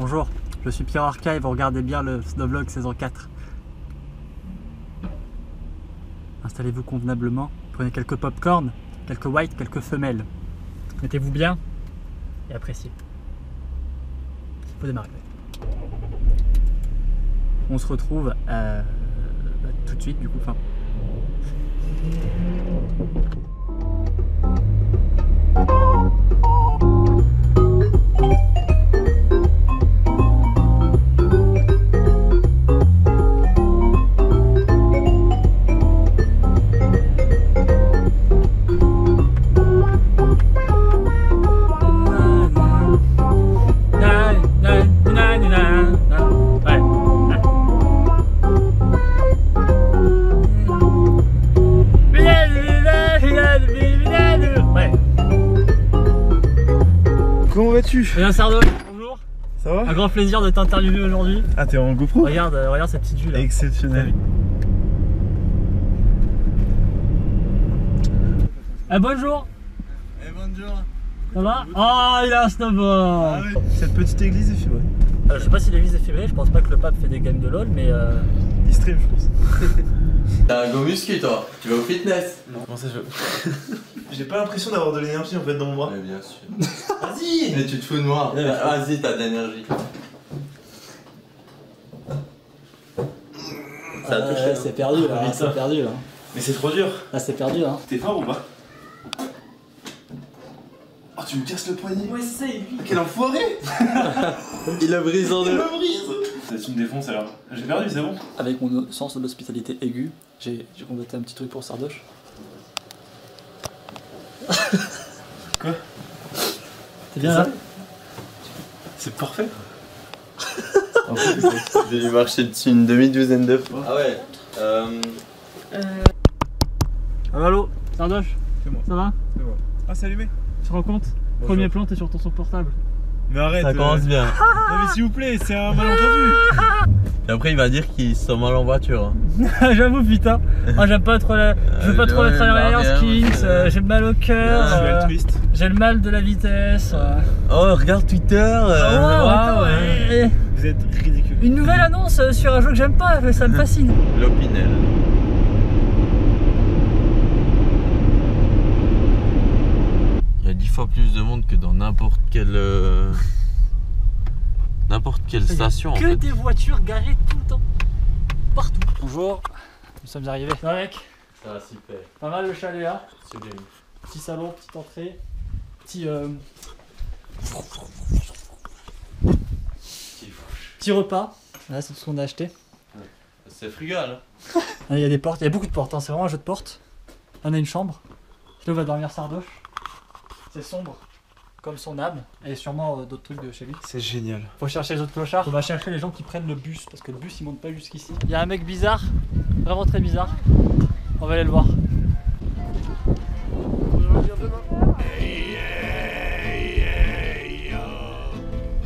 Bonjour, je suis Pierre Arca et vous regardez bien le Snowvlog saison 4. Installez-vous convenablement, prenez quelques pop-corn, quelques whites, quelques femelles. Mettez-vous bien et appréciez. Faut démarrer. On se retrouve tout de suite du coup. Comment vas-tu? Bien Sardo, bonjour. Ça va? Un grand plaisir de t'interviewer aujourd'hui. Ah, t'es en GoPro? Regarde cette petite vue là. Exceptionnel. Bonjour. Bonjour. Ça va? Oh, il a un snowboard. Ah oui. Cette petite église est fibrée. Je sais pas si l'église est fibrée, je pense pas que le pape fait des games de LOL, mais Il stream, je pense. T'as un go muscu toi? Tu vas au fitness? Non. Comment ça je... J'ai pas l'impression d'avoir de l'énergie en fait dans mon bras. Ouais, bien sûr. Vas-y! Mais tu te fous de moi. Vas-y, t'as de l'énergie. Ça touche. c'est perdu là, Vite, c'est perdu là. Mais c'est trop dur. Là c'est perdu hein. T'es fort ou pas? Oh, tu me casses le poignet. Ouais c'est lui. Quel enfoiré. Il a brisé en Il deux. me brise. Tu me défonces alors. J'ai perdu, c'est bon? Avec mon sens de l'hospitalité aiguë, j'ai combattu un petit truc pour Sardoche. Quoi? T'es bien là? C'est parfait. J'ai dû marcher dessus une demi-douzaine de fois. Ah ouais. Allô, Sardoche? C'est moi. Ça va? C'est moi. Ah, c'est allumé? Tu te rends compte? Bonjour. Premier plan, t'es sur ton son portable. Mais arrête. Ça commence bien. Non mais s'il vous plaît, c'est un malentendu. Et après il va dire qu'ils sont mal en voiture. J'avoue putain. Moi j'aime pas trop la... Je veux pas trop la traverse skins, j'ai le mal au Je suis cœur, altruiste. j'ai le mal de la vitesse. Oh, regarde Twitter. Ouais. Vous êtes ridicule. Une nouvelle annonce sur un jeu que j'aime pas, ça me fascine. L'Opinel. Il y a 10 fois plus de monde que dans n'importe quelle station en Que fait. des voitures garées tout le temps. Partout. Bonjour, nous sommes arrivés. Ça va mec? Ça va super. Pas mal le chalet là. Sublime. Petit salon, petite entrée. Petit repas. Là c'est tout ce qu'on a acheté. C'est frugal. Il y a des portes, il y a beaucoup de portes, hein. C'est vraiment un jeu de portes. On a une chambre. Là où va dormir Sardoche. C'est sombre, comme son âme, et sûrement d'autres trucs de chez lui. C'est génial. Faut chercher les autres clochards. On va chercher les gens qui prennent le bus, parce que le bus il monte pas jusqu'ici. Il y a un mec bizarre, vraiment très bizarre. On va aller le voir.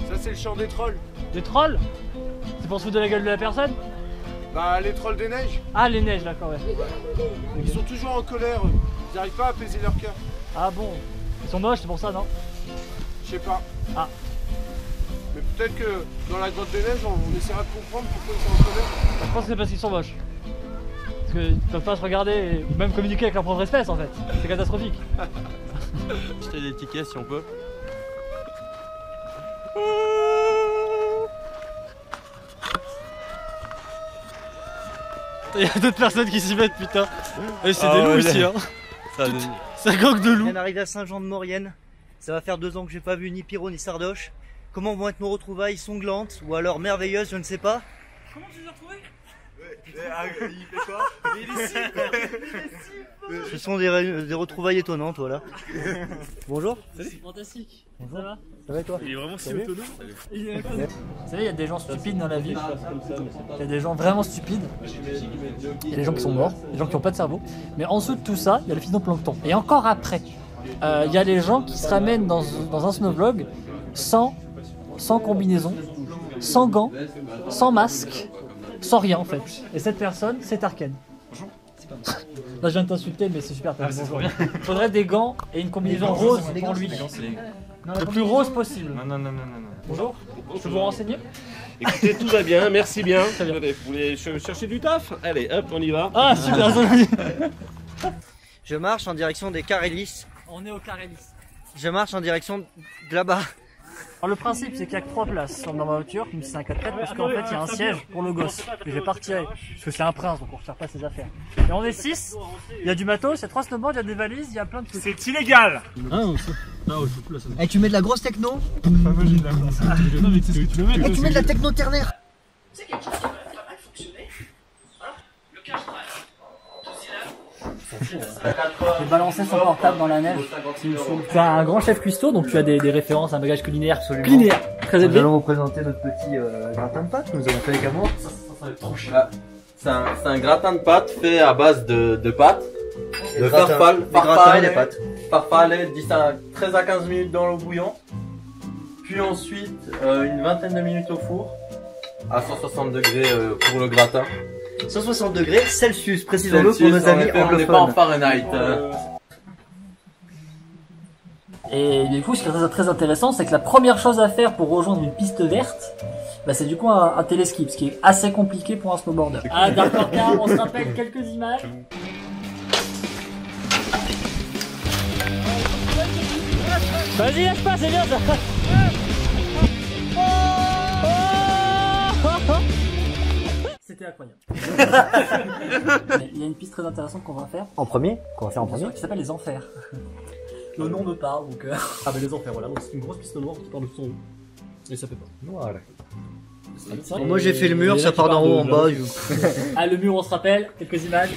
Ça c'est le chant des trolls. Des trolls? C'est pour se foutre de la gueule de la personne? Bah les trolls des neiges. Ah les neiges d'accord ouais. Ils sont toujours en colère. Ils n'arrivent pas à apaiser leur cœur. Ah bon? Ils sont moches c'est pour ça non? Je sais pas. Ah. Mais peut-être que dans la grotte des neiges on essaiera de comprendre pourquoi ils sont en colère. Je pense que c'est parce qu'ils sont moches. Parce qu'ils peuvent pas se regarder et même communiquer avec leur propre espèce en fait. C'est catastrophique. Acheter des tickets si on peut. Il y a d'autres personnes qui s'y mettent putain. Et c'est Ah des loups ouais, aussi hein. Ça, C'est un gang de loups. On arrive à Saint-Jean-de-Maurienne. Ça va faire 2 ans que j'ai pas vu ni Pyro ni Sardoche. Comment vont être nos retrouvailles sanglantes ou alors merveilleuses, je ne sais pas. Comment tu les as retrouvés? Il fait quoi? Ce sont des retrouvailles étonnantes, voilà. Bonjour. C'est fantastique. Ça va? Ça va et toi? Il est vraiment si autonome. Vous savez, il y a des gens stupides dans la vie. Il y a des gens vraiment stupides. Il y a des gens qui sont morts, des gens qui n'ont pas de cerveau. Mais en dessous de tout ça, il y a le phytoplancton. Et encore après, il y a les gens qui se ramènent dans un snowvlog sans combinaison, sans gants, sans masque, sans rien en fait. Et cette personne, c'est Arken. Bonjour. Là je viens de t'insulter mais c'est super. Bonjour. Faudrait des gants et une combinaison rose pour lui. Le plus rose possible. Non. Bonjour, je peux vous renseigner? Écoutez, tout va bien, merci bien. Très bien. Vous voulez chercher du taf? Allez, hop, on y va. Ah, super, Je marche en direction des Carélis. On est au Carélis. Je marche en direction de là-bas. Alors le principe c'est qu'il n'y a que 3 places dans ma voiture, même si c'est un 4x4, parce qu'en fait il y a un siège pour le gosse que je vais pas retirer, parce que c'est un prince donc on retire pas ses affaires. Et on est 6, il y a du matos, il y a 3 snowboards, il y a des valises, il y a plein de trucs. C'est illégal. Et tu mets de la grosse techno? Et tu mets de la techno ternaire? C'est quelque chose qui va pas mal fonctionner. Alors, le cache drive. J'ai balancé son portable dans la neige. Tu as un grand chef cuistot, donc tu as des références à un bagage culinaire culinaire très Nous élevé. allons vous présenter notre petit gratin de pâtes que nous avons fait avec amour. C'est un gratin de pâtes fait à base de pâtes, de gratins et des pâtes. farfalle 13 à 15 minutes dans l'eau bouillante, puis ensuite une vingtaine de minutes au four à 160 degrés pour le gratin. 160 degrés Celsius, précisons-le pour nos amis on n'est pas en anglophones. Fahrenheit. Et du coup, ce qui est très intéressant, c'est que la première chose à faire pour rejoindre une piste verte, bah, c'est du coup un téléski, ce qui est assez compliqué pour un snowboarder. Ah d'accord, on se rappelle quelques images. Vas-y, laisse pas, c'est bien ça. C'était incroyable. Il y a une piste très intéressante qu'on va faire. En premier? Qu'on va faire en premier? Qui s'appelle les enfers. Le nom me parle donc. Ah bah les enfers, voilà, donc c'est une grosse piste noire qui part de son haut. Et ça fait pas. Voilà. Bon, Moi j'ai fait le mur, ça part d'en haut en bas. Ah, le mur, on se rappelle, quelques images.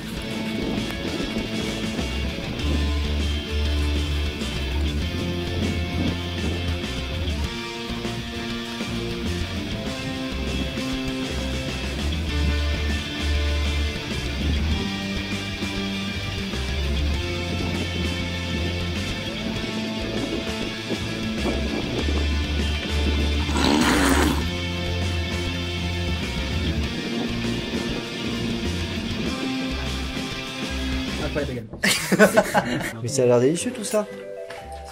Mais ça a l'air délicieux tout ça.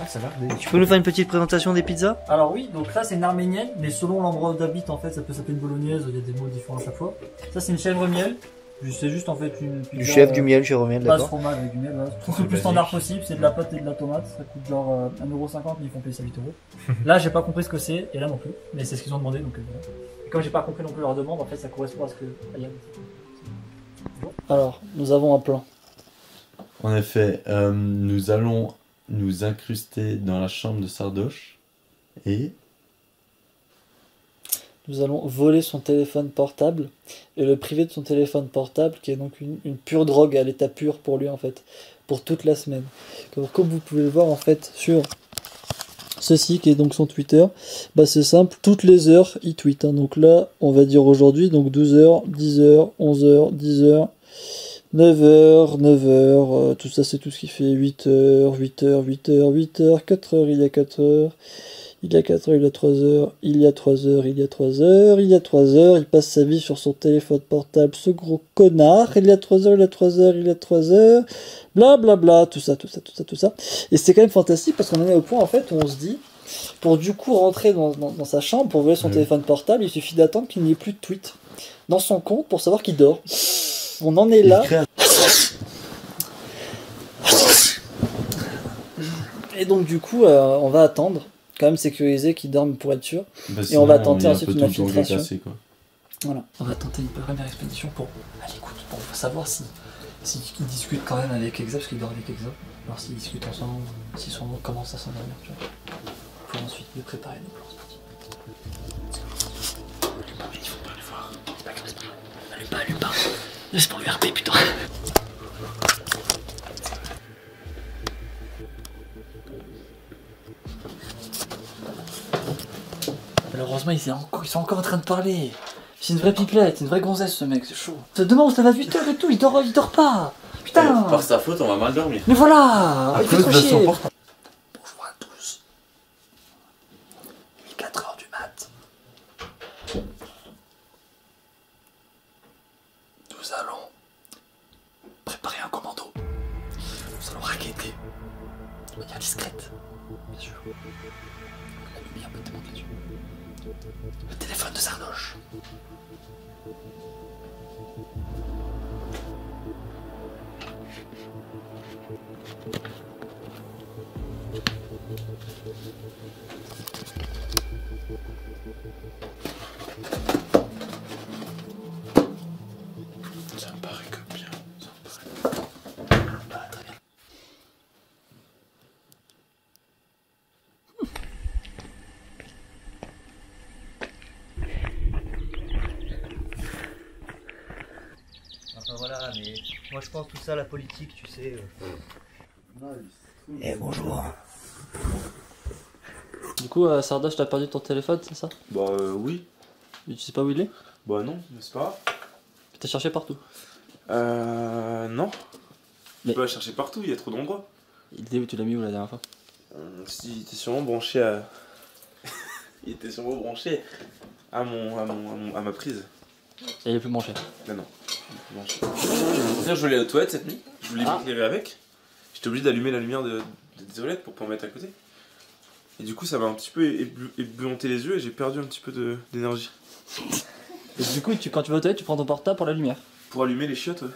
Ça a l'air délicieux. Tu peux nous faire une petite présentation des pizzas? Alors oui, donc là c'est une arménienne, mais selon l'endroit où t'habites en fait ça peut s'appeler une bolognaise, il y a des mots différents à chaque fois. Ça c'est une chèvre miel, c'est juste en fait une pizza, Du chef, du miel, chèvre miel, base d'accord. fromage avec du miel, voilà. C'est le plus standard possible, c'est de la pâte et de la tomate, ça coûte genre 1,50€, mais ils font payer ça 8€. Là j'ai pas compris ce que c'est, et là non plus, mais c'est ce qu'ils ont demandé, donc voilà. Et comme j'ai pas compris non plus leur demande, en fait ça correspond à ce que... Alors, nous avons un plan. En effet, nous allons nous incruster dans la chambre de Sardoche et Nous allons voler son téléphone portable et le priver de son téléphone portable qui est donc une pure drogue à l'état pur pour lui en fait, pour toute la semaine. Comme vous pouvez le voir en fait sur ceci qui est donc son Twitter, bah c'est simple, toutes les heures il tweet. Hein. Donc là on va dire aujourd'hui, donc 12h, 10h, 11h, 10h, 9h, 9h, tout ça c'est tout ce qui fait 8h, 8h, 8h, 8h, 4h, il y a 4h. Il y a 4 heures, il y a 3 heures, il y a 3 heures, il y a 3 heures, il y a 3 heures, il passe sa vie sur son téléphone portable, ce gros connard, il y a 3 heures, il y a 3 heures, il y a 3 heures, bla bla bla, tout ça. Et c'est quand même fantastique parce qu'on en est au point en fait où on se dit, pour du coup rentrer dans sa chambre, pour voler son téléphone portable, il suffit d'attendre qu'il n'y ait plus de tweets dans son compte pour savoir qu'il dort. On en est là. Et donc du coup, on va attendre. Quand même sécuriser qu'ils dorment pour être sûr. bah, Et on va tenter il y a ensuite un peu une tout le temps infiltration. cassé, quoi. Voilà. On va tenter une première expédition pour à l'écoute, pour savoir si ils discutent quand même avec Exa, parce qu'ils dorment avec Exa. Alors s'ils discutent ensemble, s'ils commencent à s'endormir, tu vois. Pour ensuite les préparer nos plans sportifs. Il faut pas le voir. C'est pas grave, c'est pas grave. Allume pas. Laisse pour lui RP, putain. Malheureusement, ils sont encore en train de parler. C'est une vraie pipelette, une vraie gonzesse ce mec, c'est chaud. Demain on se lève à 8h et tout, il dort pas. Putain. Par sa faute, on va mal dormir. Mais voilà, il fait trop chier. Bonjour à tous. Il est 4h du mat. Nous allons préparer un commando. Nous allons raqueter de manière discrète Bien sûr. Bien, peut-être les yeux. Le téléphone de Sardoche. Ça me paraît comme bien. Ça me paraît. Bah, très bien. Enfin voilà, mais moi je pense tout ça, la politique, tu sais. Eh bonjour. Du coup, Sardoche, t'as perdu ton téléphone, c'est ça? Bah oui. Mais tu sais pas où il est? Bah non, c'est pas grave. T'as cherché partout. Non. Mais- Tu peux la chercher partout, il y a trop d'endroits. Il était où? Tu l'as mis où la dernière fois? Il était sûrement branché à... il était sûrement branché à ma prise. Et il est plus branché. Là non. D'ailleurs, je voulais aller aux toilettes cette nuit. Je voulais m'éclairer avec. J'étais obligé d'allumer la lumière des toilettes pour pas en mettre à côté. Et du coup, ça m'a un petit peu ébouillanté les yeux et j'ai perdu un petit peu d'énergie. Et du coup, quand tu vas aux toilettes, tu prends ton portable pour la lumière. Pour allumer les chiottes, ouais.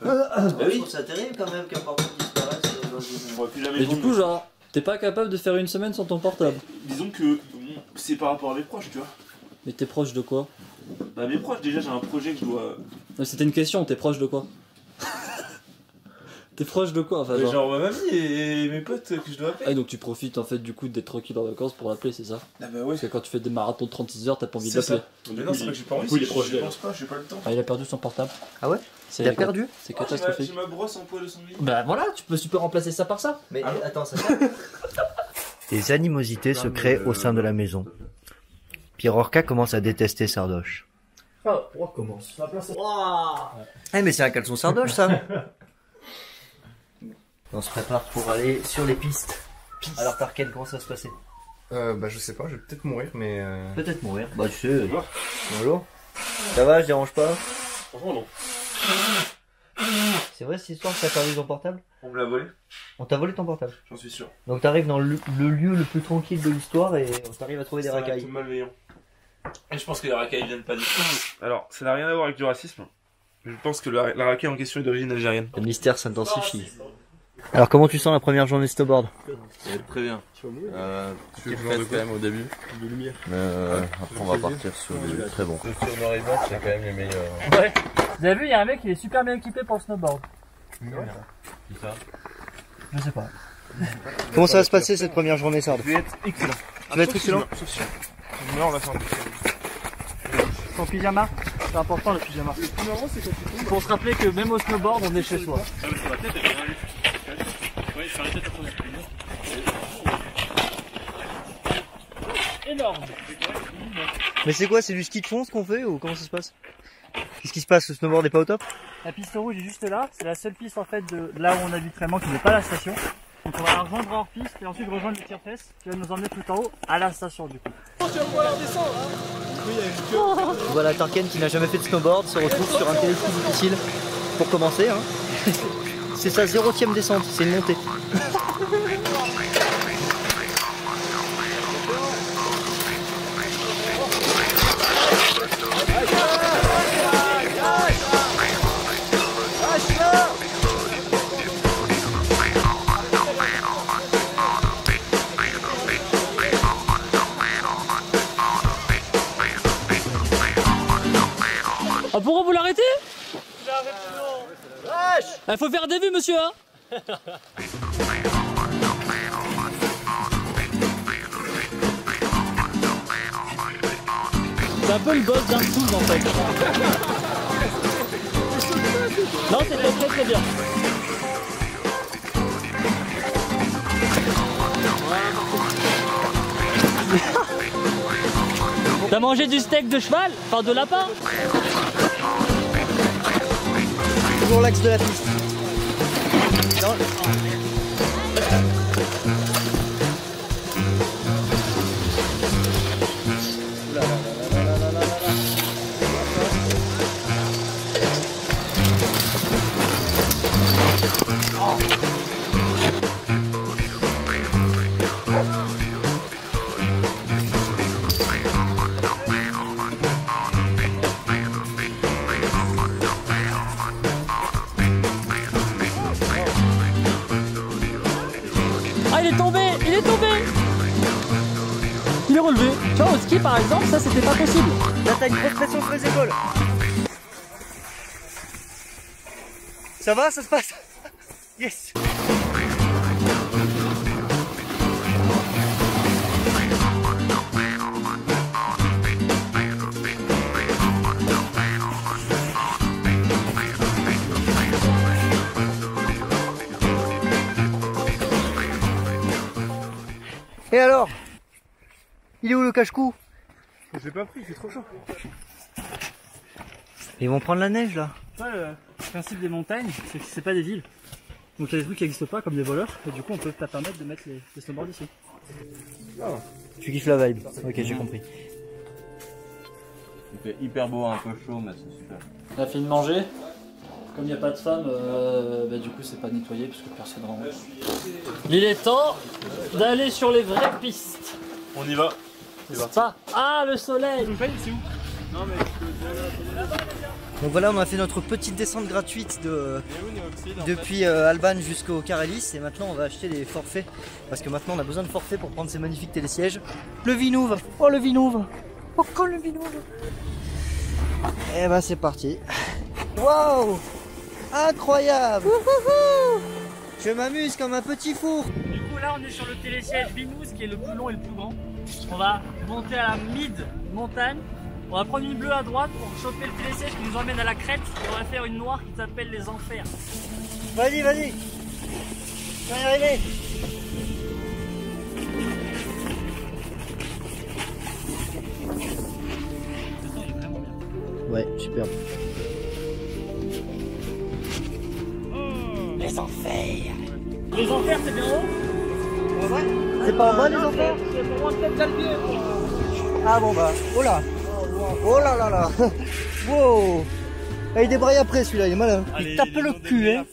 Je trouve ça terrible quand même qu'un portable disparaisse dans une... On pourra plus jamais Et le du vendre. coup, genre, t'es pas capable de faire une semaine sans ton portable. Disons que c'est par rapport à mes proches, tu vois. Mais t'es proche de quoi? Bah mes proches, déjà j'ai un projet que je dois... Non, c'était une question, t'es proche de quoi? T'es proche de quoi, enfin, genre... Genre ma mamie et mes potes que je dois appeler. Ah, donc tu profites en fait du coup d'être tranquille en vacances pour l'appeler, c'est ça? Ah bah ouais. Parce que quand tu fais des marathons de 36 heures, t'as pas envie C'est d'appeler. ça. Mais non, c'est pas que j'ai pas envie, Du coup, il est c'est proche que je d'elle. pense pas, j'ai pas le temps. Ah, il a perdu son portable. Ah ouais? C'est T'as perdu? C'est Oh, catastrophique. j'ai ma brosse en poil de sanglier. Bah voilà, tu peux remplacer ça par ça. Mais attends, ça Des animosités se créent au sein de la maison. Pierre Orca commence à détester Sardoche. Ah, on recommence. Eh mais c'est un caleçon Sardoche ça. On se prépare pour aller sur les pistes. Alors Tarken, comment ça va se passer? Bah je sais pas, je vais peut-être mourir mais Peut-être mourir. Bah tu sais. Bonjour. Ça va, je dérange pas? Franchement, non. C'est vrai cette histoire que t'as perdu ton portable? On me l'a volé, On t'a volé ton portable. j'en suis sûr. Donc t'arrives dans le lieu le plus tranquille de l'histoire et on t'arrive à trouver des C'est un racailles. acte malveillant. Et je pense que les racailles viennent pas d'ici. Alors, ça n'a rien à voir avec du racisme. Je pense que la racaille en question est d'origine algérienne. Le mystère s'intensifie. Alors comment tu sens la première journée snowboard? Ça va être très bien. tu vas mourir. Petit stress quand même au début. De lumière. Mais après on va partir sur des très bons. Sur Noribot, c'est quand même les meilleurs. Ouais. Vous avez vu, il y a un mec qui est super bien équipé pour le snowboard. C'est ça. Je sais pas. Comment ça va se passer cette première journée Sard? Je vais être excellent. Tu vas être excellent? Sauf si je meurs, on va faire Ton pyjama, c'est important le pyjama. Pour se rappeler que même au snowboard, on est chez soi. Énorme. Mais c'est quoi, c'est du ski de fond ce qu'on fait ou comment ça se passe? Qu'est-ce qui se passe? Le snowboard est pas au top? La piste rouge est juste là, c'est la seule piste en fait de là où on a du traînement qui n'est pas la station. Donc on va la rejoindre hors piste et ensuite rejoindre le tire-fesse qui va nous emmener tout en haut à la station du coup. Voilà Tarken qui n'a jamais fait de snowboard se retrouve sur un téléski difficile pour commencer. Hein. C'est sa 0e descente, c'est une montée. Ah pourquoi vous l'arrêtez? Il faut faire des vues monsieur hein. C'est un peu le boss d'un coup en fait. Non c'était très très bien. T'as mangé du steak de cheval? Enfin de lapin? Toujours l'axe de la piste. Non. les relever. Tu vois, au ski par exemple, ça c'était pas possible. Là t'as une grosse pression sur les épaules. Ça va, ça se passe? Yes. Et alors? Il est où le cache-cou? Je l'ai pas pris, il fait trop chaud. Ils vont prendre la neige là. Le principe des montagnes, c'est que c'est pas des villes. Donc il y a des trucs qui n'existent pas comme des voleurs, et du coup on peut te permettre de mettre les snowboards ici. Tu kiffes la vibe. Ok, j'ai compris. Il fait hyper beau, un peu chaud, mais c'est super. On a fini de manger. Comme il n'y a pas de femmes, du coup c'est pas nettoyé parce que personne ne rentre. Il est temps d'aller sur les vraies pistes. On y va. C'est pas. Ah, le soleil! C'est où? Non mais Donc voilà, on a fait notre petite descente gratuite depuis Alban jusqu'au Carélis et maintenant on va acheter des forfaits parce que maintenant on a besoin de forfaits pour prendre ces magnifiques télésièges. Le Vinouve! Oh le Vinouve! Oh quand le Vinouve! Et bah c'est parti! Waouh! Incroyable! Je m'amuse comme un petit four! Du coup là on est sur le télésiège Binous qui est le plus long et le plus grand. On va monter à la mid-montagne. On va prendre une bleue à droite pour choper le télésiège qui nous emmène à la crête. Et on va faire une noire qui s'appelle les enfers. Vas-y, vas-y! Tu vas y arriver! Ouais, super. Les enfers! Les enfers c'est bien haut? Ouais. C'est pas en bas les enfers? C'est pour moi peut-être d'Albier. Ah bon bah, oh là! Oh là là là! Wow! Ah, il débraille après celui-là, il est malin. Il tape le cul, hein!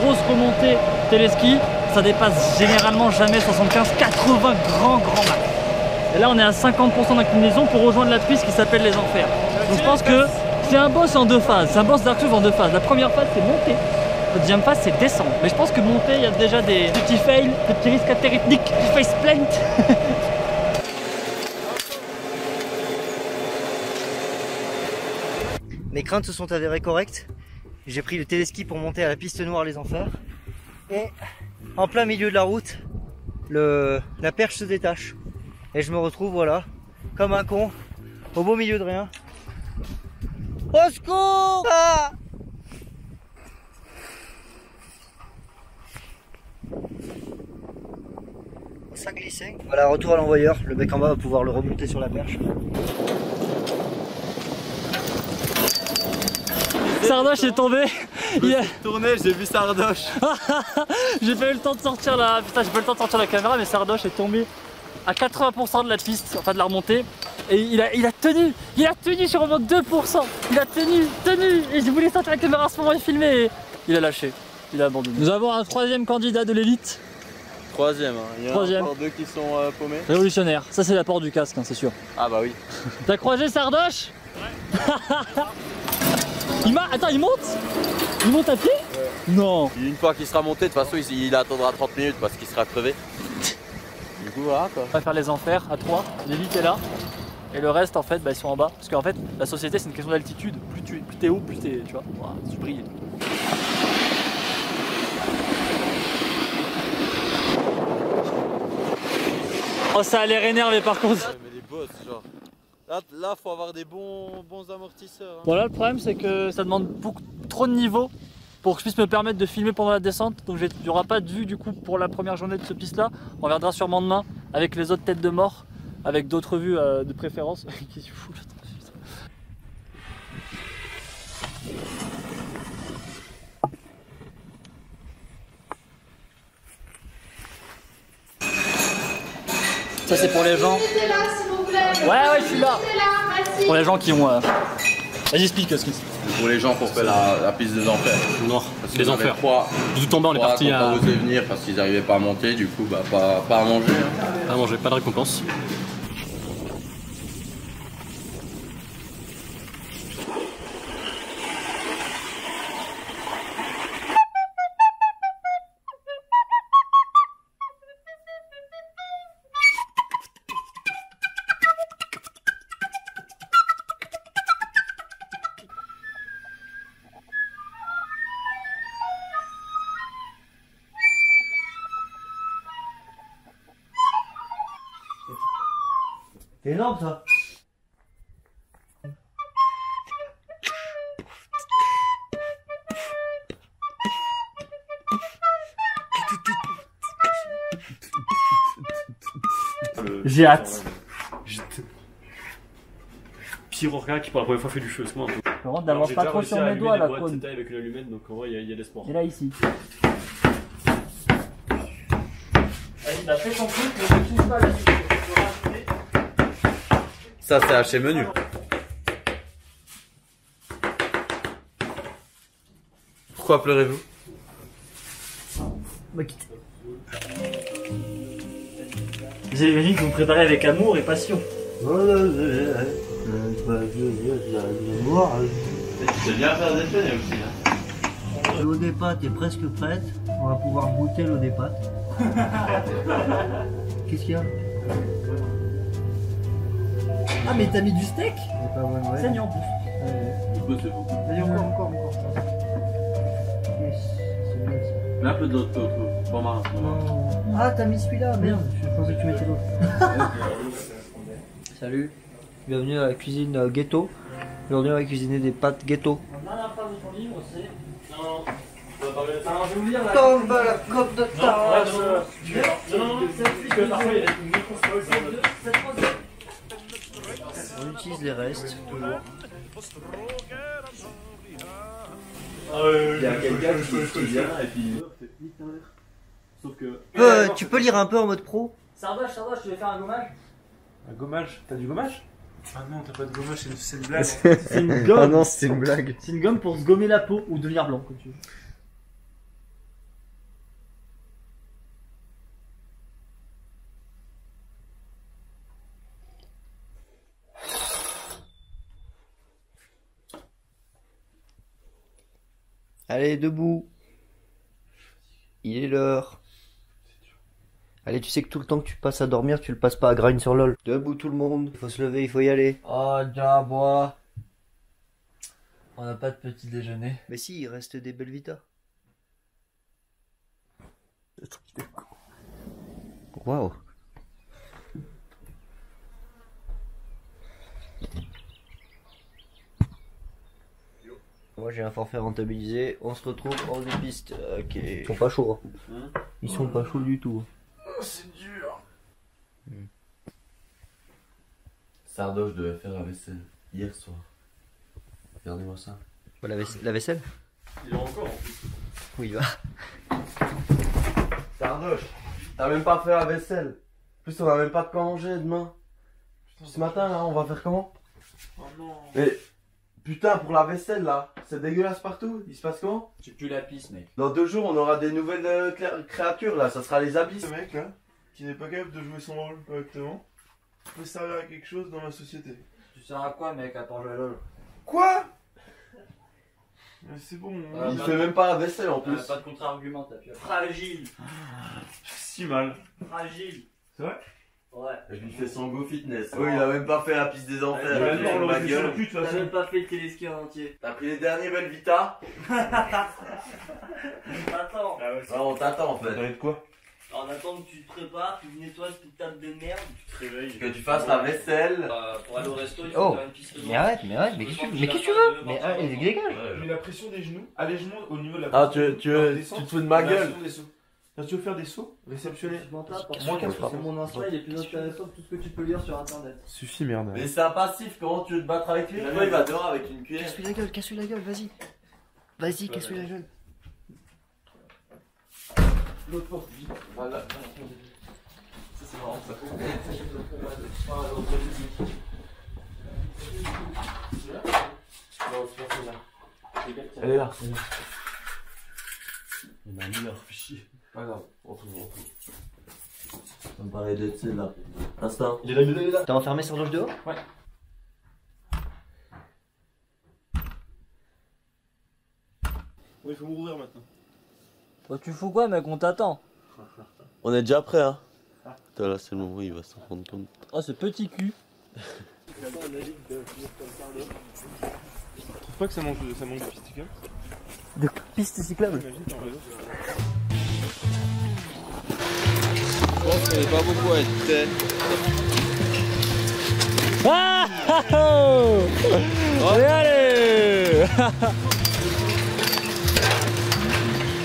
Grosse remontée téléski, ça dépasse généralement jamais 75-80 grand max. Et là on est à 50% d'inclinaison pour rejoindre la piste qui s'appelle les enfers. Donc je pense que c'est un boss en deux phases, c'est un boss Dark Souls en deux phases. La première phase c'est monter, la deuxième phase c'est descendre. Mais je pense que monter, il y a déjà des petits fails, des petits risques atérythmiques, du faceplant. Mes craintes se sont avérées correctes. J'ai pris le téléski pour monter à la piste noire les enfers. Et en plein milieu de la route, la perche se détache. Et je me retrouve, voilà, comme un con, au beau milieu de rien. Au secours! Ah! Ça glissait. Voilà, retour à l'envoyeur. Le mec en bas va pouvoir le remonter sur la perche. Sardoche est tombé. Il a tourné, j'ai vu Sardoche. J'ai pas eu le temps de sortir la caméra, mais Sardoche est tombé à 80% de la piste, enfin de la remontée. Et il a tenu sur au moins 2%. Il a tenu. Et je voulais sortir la caméra à ce moment et filmer. Et il a lâché, il a abandonné. Nous avons un troisième candidat de l'élite. Troisième, hein. Il y en a encore deux qui sont paumés. Révolutionnaire, ça c'est l'apport du casque, hein, c'est sûr. Ah bah oui. T'as croisé Sardoche? Ouais. Attends, il monte? Il monte à pied? Ouais. Non. Une fois qu'il sera monté, de toute façon il attendra 30 minutes parce qu'il sera crevé. Du coup voilà quoi. On va faire les enfers à 3, l'élite est là. Et le reste en fait ils sont en bas. Parce qu'en fait la société c'est une question d'altitude. Plus t'es haut, plus t'es. Tu vois, voilà, tu brilles. Oh ça a l'air énervé par contre. Ouais, mais les boss genre. Là faut avoir des bons amortisseurs. Hein. Voilà, le problème c'est que ça demande trop de niveau pour que je puisse me permettre de filmer pendant la descente. Donc il n'y aura pas de vue du coup pour la première journée de ce piste là. On reviendra sûrement demain avec les autres têtes de mort, avec d'autres vues de préférence. Qu'est-ce que tu fous là? Ça c'est pour les gens. Ouais, je suis là. Pour les gens qui ont. Vas-y, explique ce que c'est. Pour les gens qui ont fait la piste des enfers. Non, les enfers. Tout en bas, on est parti à. Pas osé venir parce qu'ils n'arrivaient pas à monter, du coup, bah, pas à manger. Pas à manger, pas de récompense. C'est énorme ça. J'ai hâte. Pire orga qui pour la première fois fait du feu, c'est moi un peu. Par contre, d'avoir pas trop sur mes doigts la cône. Avec une allumette, donc en vrai il y a l'espoir. Et là ici. Vas-y, bah fais ton truc, mais ne touche pas là-dessus. Ça, c'est haché menu. Pourquoi pleurez-vous? Bah quitte. J'imagine que vous me préparez avec amour et passion. Tu sais bien faire des peignes aussi, hein. L'eau des pâtes est presque prête. On va pouvoir goûter l'eau des pâtes. Qu'est-ce qu'il y a? Ah mais t'as mis du steak? C'est pas bon, ouais. Saignant en plus. Allez, encore. Yes, c'est bien ça. Mets un peu de l'autre côté, pas marrant. Non. Ah, t'as mis celui-là, merde, je pensais que tu mettais l'autre. Salut, bienvenue à la cuisine ghetto. Aujourd'hui, on va cuisiner des pâtes ghetto. La dernière phrase de ton livre, c'est. Non. Alors, je vais vous lire la. Tombe la coque de ta. On utilise les restes, toujours. Il y a quelqu'un qui vient et puis. Sauf que. Tu peux lire un peu en mode pro? Sardoche, tu veux faire un gommage? Un gommage? T'as du gommage? Ah non, t'as pas de gommage, c'est une blague. C'est une gomme. Ah non, c'est une blague. C'est une gomme pour se gommer la peau ou devenir blanc, comme tu veux. Allez, debout. Il est l'heure. Allez, tu sais que tout le temps que tu passes à dormir, tu le passes pas à grind sur LOL. Debout tout le monde, il faut se lever, il faut y aller. Oh, déjà, bois. On n'a pas de petit déjeuner. Mais si, il reste des Belvita. Waouh. Moi j'ai un forfait rentabilisé, on se retrouve hors des pistes. Ok. Ils sont pas chauds. Hein. Ils sont pas chauds du tout. C'est dur. Sardo, je devais faire la vaisselle hier soir. Regardez-moi ça. La vaisselle? Il y a encore en plus. Oui, il va. Sardoche, t'as même pas fait la vaisselle. En plus, on a même pas de quoi manger demain. Ce matin, là, on va faire comment? Oh non. Mais, putain, pour la vaisselle, là, c'est dégueulasse partout. Il se passe comment? Tu pues la pisse, mec. Dans 2 jours, on aura des nouvelles créatures, là. Ça sera les abysses. Ce mec là, qui n'est pas capable de jouer son rôle correctement, peut servir à quelque chose dans la société. Tu sers à quoi, mec, à part jouer à LOL? Quoi? Mais c'est bon. Il fait même pas la vaisselle en plus. Pas de contre-argument, t'as pu. Fragile. Si mal. Fragile. C'est vrai? Ouais. Je lui fais son go fitness. Oui, il a même pas fait la piste des enfers. Il va Il le a voir, ma le gueule. cul de toute T'as façon. même pas fait le téléski en entier. T'as pris les derniers Belvita? Attends. On t'attend en fait. de quoi? On attend que tu te prépares, tu nettoies cette petite table de merde, tu te réveilles. Que tu fasses la vaisselle. Pour aller au resto, il Oh. faut faire une piste. Mais arrête, mais qu'est-ce que tu veux? Mais dégage. Mais la pression des genoux, à les genoux au niveau de la Ah, pression. tu te fous de ma gueule. Tu veux faire des sauts réceptionnés? Je m'en tape, parce Moi, que qu'est-ce que c'est? mon instinct il est plus intéressant que tout ce que tu peux lire sur internet. Suffit, merde. Mais c'est un passif, comment tu veux te battre avec lui? Toi, il va dehors avec une cuillère. Casse-lui la gueule, vas-y. Vas-y, casse-lui la gueule. L'autre porte, vite. Voilà. Ça c'est marrant ça. Elle est là. Il m'a mis leur fichier. Pas grave, on trouve. Ça me paraît d'être celle-là. Instant. Il est là. T'as enfermé Sardoche dehors? Ouais. Oui, il faut m'ouvrir maintenant. Toi tu fous quoi, mec? On t'attend. On est déjà prêt, hein? Putain, là, c'est le moment où il va s'en rendre compte. Oh, ce petit cul. Tu trouves pas que ça manque de piste cyclable? De piste cyclable? Imagine, t'es en vélo. Je pense qu'on est pas beaucoup à être tête. Ah oh. Et allez.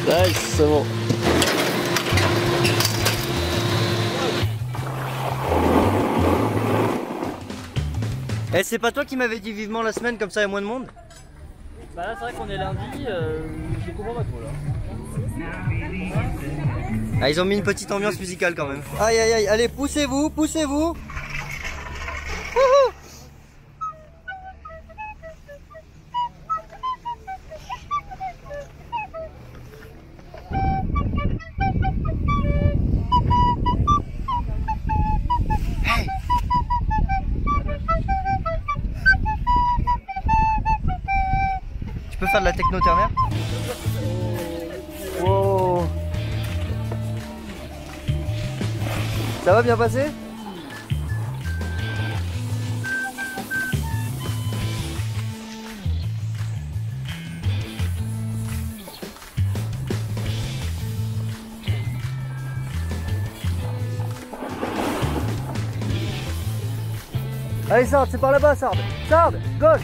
Nice, c'est bon. Eh, c'est pas toi qui m'avais dit vivement la semaine comme ça il y a moins de monde? Bah là c'est vrai qu'on est lundi, je comprends pas trop là. Ah, ils ont mis une petite ambiance musicale quand même. Aïe aïe aïe, allez poussez-vous, poussez-vous. Wouhou. Hey. Tu peux faire de la techno ternaire? Wow. Ça va bien passer? Allez Sard, c'est par là-bas Sard. Sard, gauche.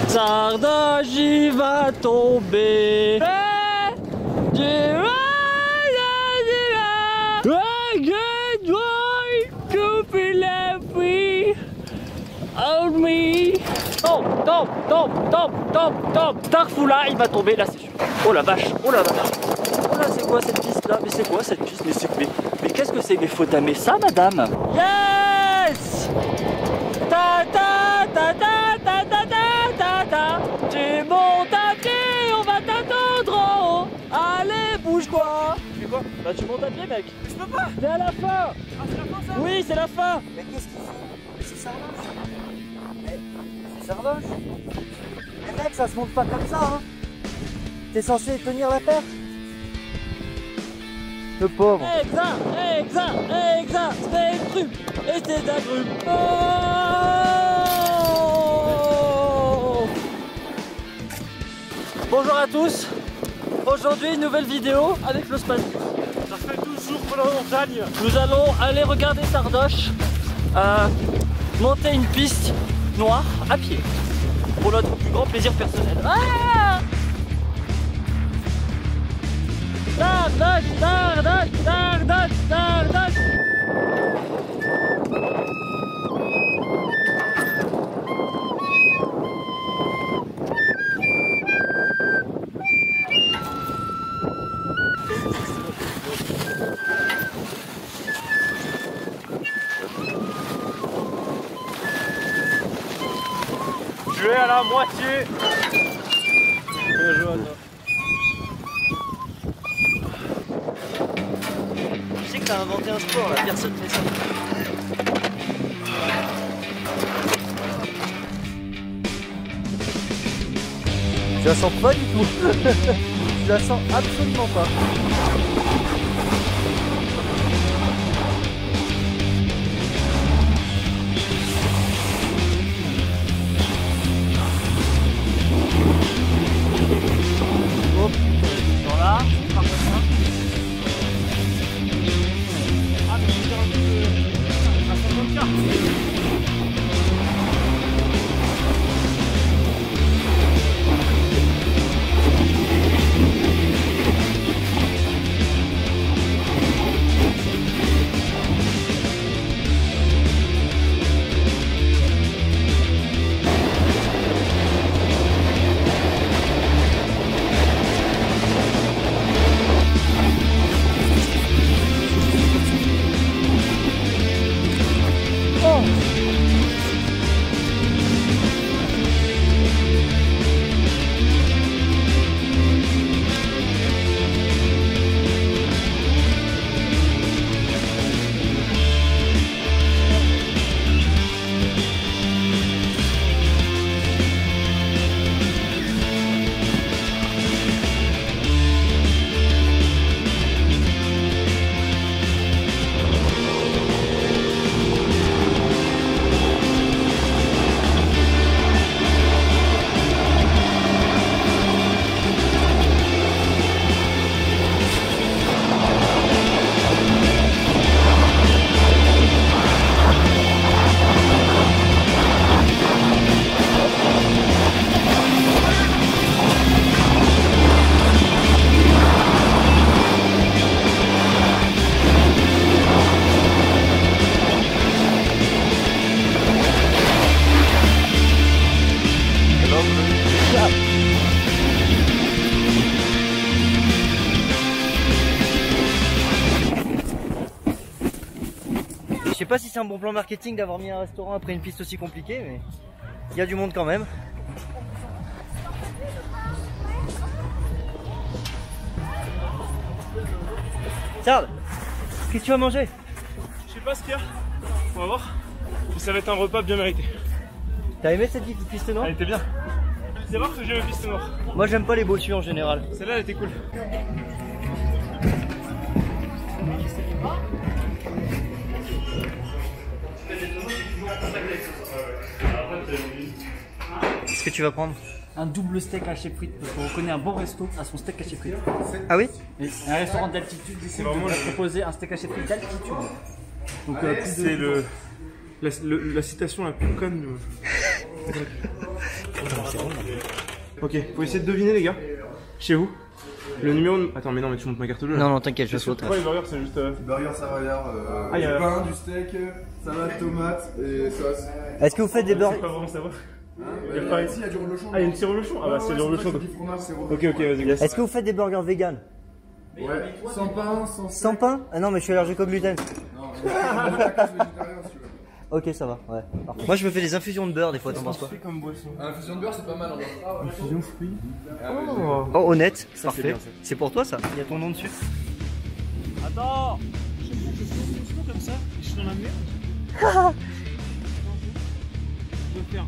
Sard, j'y va tomber. Top. Starfoula, il va tomber là, c'est sûr. Oh la vache, oh la vache. Oh là, c'est quoi cette piste là? Mais c'est quoi cette piste? Mais qu'est-ce que c'est? Mais faut damer ça, madame. Yes! Ta ta ta ta ta ta ta ta ta. Tu montes à pied, on va t'attendre en haut. Allez, bouge-toi. Tu fais quoi? Bah tu montes à pied, mec. Mais je peux pas. C'est à la fin. Ah, c'est la fin ça? Oui, c'est la fin. Mais qu'est-ce qu'ils font? C'est Sardoche. C'est Sardoche. Mais mec, ça se monte pas comme ça, hein. T'es censé tenir la perche. Le pauvre. Exact, c'est le truc. Et c'est un truc. Oh. Bonjour à tous. Aujourd'hui, nouvelle vidéo avec le Space. Ça fait 12 jours pour la montagne. Nous allons aller regarder Sardoche monter une piste noire à pied. Pour notre plus grand plaisir personnel. Ah! Sardoche. Tu es à la moitié. Bien joué, Anna. Tu sais que t'as inventé un sport là, personne fait ça. Je la sens pas du tout. Je la sens absolument pas. sais pas si c'est un bon plan marketing d'avoir mis un restaurant après une piste aussi compliquée, mais il y a du monde quand même. Charles, qu'est-ce que tu vas manger? Je sais pas ce qu'il y a. On va voir. Mais ça va être un repas bien mérité. T'as aimé cette piste noire? Elle était bien. C'est rare que j'aime les pistes noires. Moi j'aime pas les bossus en général. Celle-là elle était cool. Qu'est-ce que tu vas prendre? Un double steak haché frites, parce qu'on reconnaît un bon resto à son steak haché frites. Ah oui? Et un restaurant d'altitude, du coup, on va proposer un steak haché frites d'altitude. Donc, C'est la citation la plus conne. Ok, faut essayer de deviner les gars. Chez vous, le numéro de... Attends mais non mais tu montes ma carte bleue. Non non t'inquiète, je saute. Pourquoi les burgers c'est juste... Burger savoyard, Ah, y a- du pain, du steak, salade, tomate et sauce. Est-ce que vous faites des C'est burgers? pas vraiment savoir. Il y a du reblochon. Ah, il y a une petite reblochon. Ah bah c'est le reblochon. Du fromage, c'est Ok, ok, vas-y. Yes. Est-ce que vous faites des burgers vegan? Ouais, sans pain, sans steak. Sans pain? Ah non mais je suis allergique au gluten. Non, mais la case végétarien si tu veux. Ok ça va, ouais. Parfait. Moi je me fais des infusions de beurre des fois, t'en penses quoi? Comme boisson. Infusion de beurre, c'est pas mal en vrai. Infusion fruits. Oh honnête, parfait. C'est pour toi ça? Il y a ton nom dessus. Attends! Je sais pas, je fais doucement comme ça. Je suis dans la merde. Je vais faire.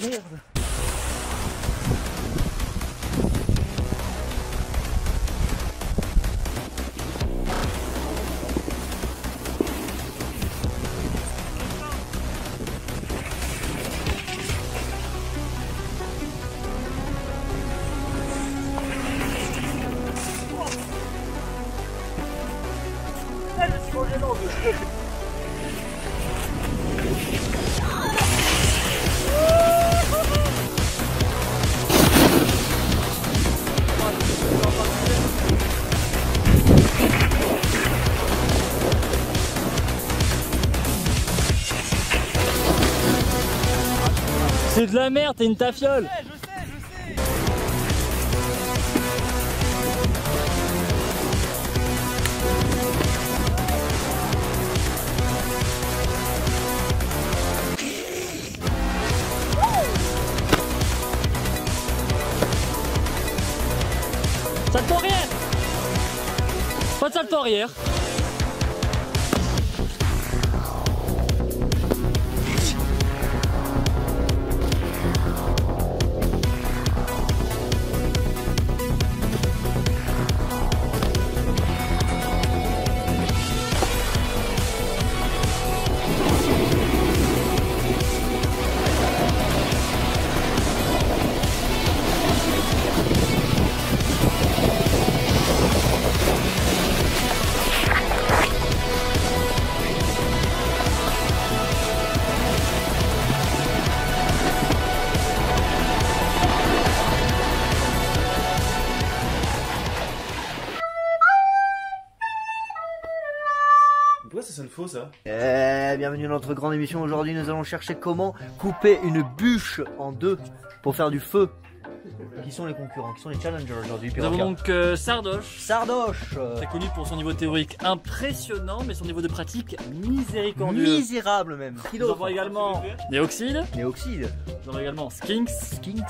Merde. C'est de la merde, t'es une tafiole! Salto arrière! Pas de salto arrière! Pourquoi ça sonne faux ça? Bienvenue dans notre grande émission. Aujourd'hui nous allons chercher comment couper une bûche en deux pour faire du feu. Qui sont les concurrents? Qui sont les challengers aujourd'hui? Nous avons donc Sardoche. Sardoche, Très connu pour son niveau théorique impressionnant, mais son niveau de pratique miséricordieux. misérable même. Qui Nous d'autre? avons également Néoxide. Néoxide. Nous avons également Skinks. Skinks.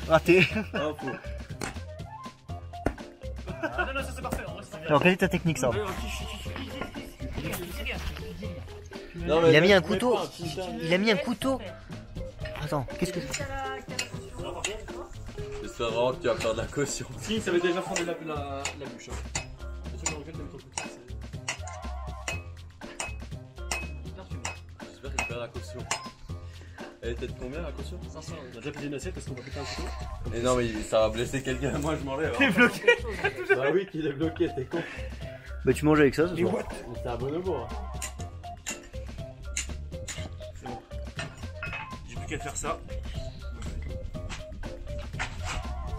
Raté. Oh, faux. Ah non, non, ça c'est parfait. En vrai, c'est bien. Alors quelle est ta technique ça? Non, Il a mis un couteau. Il a mis un couteau. Attends, qu'est-ce que... J'espère vraiment que tu vas faire de la caution. Si, ça avait déjà fondé la bûche. Hein. Le seul regrette de mettre au couteau, J'espère que tu vas faire la caution. Elle était de combien la caution? 500. On a déjà pété une assiette parce qu'on va péter un couteau. Et non, mais ça va blesser quelqu'un. Moi je m'enlève. T'es bloqué. Bah oui, qu'il est bloqué, t'es con. Bah tu manges avec ça ce soir. C'est un bonobo. Hein. J'ai plus qu'à faire ça.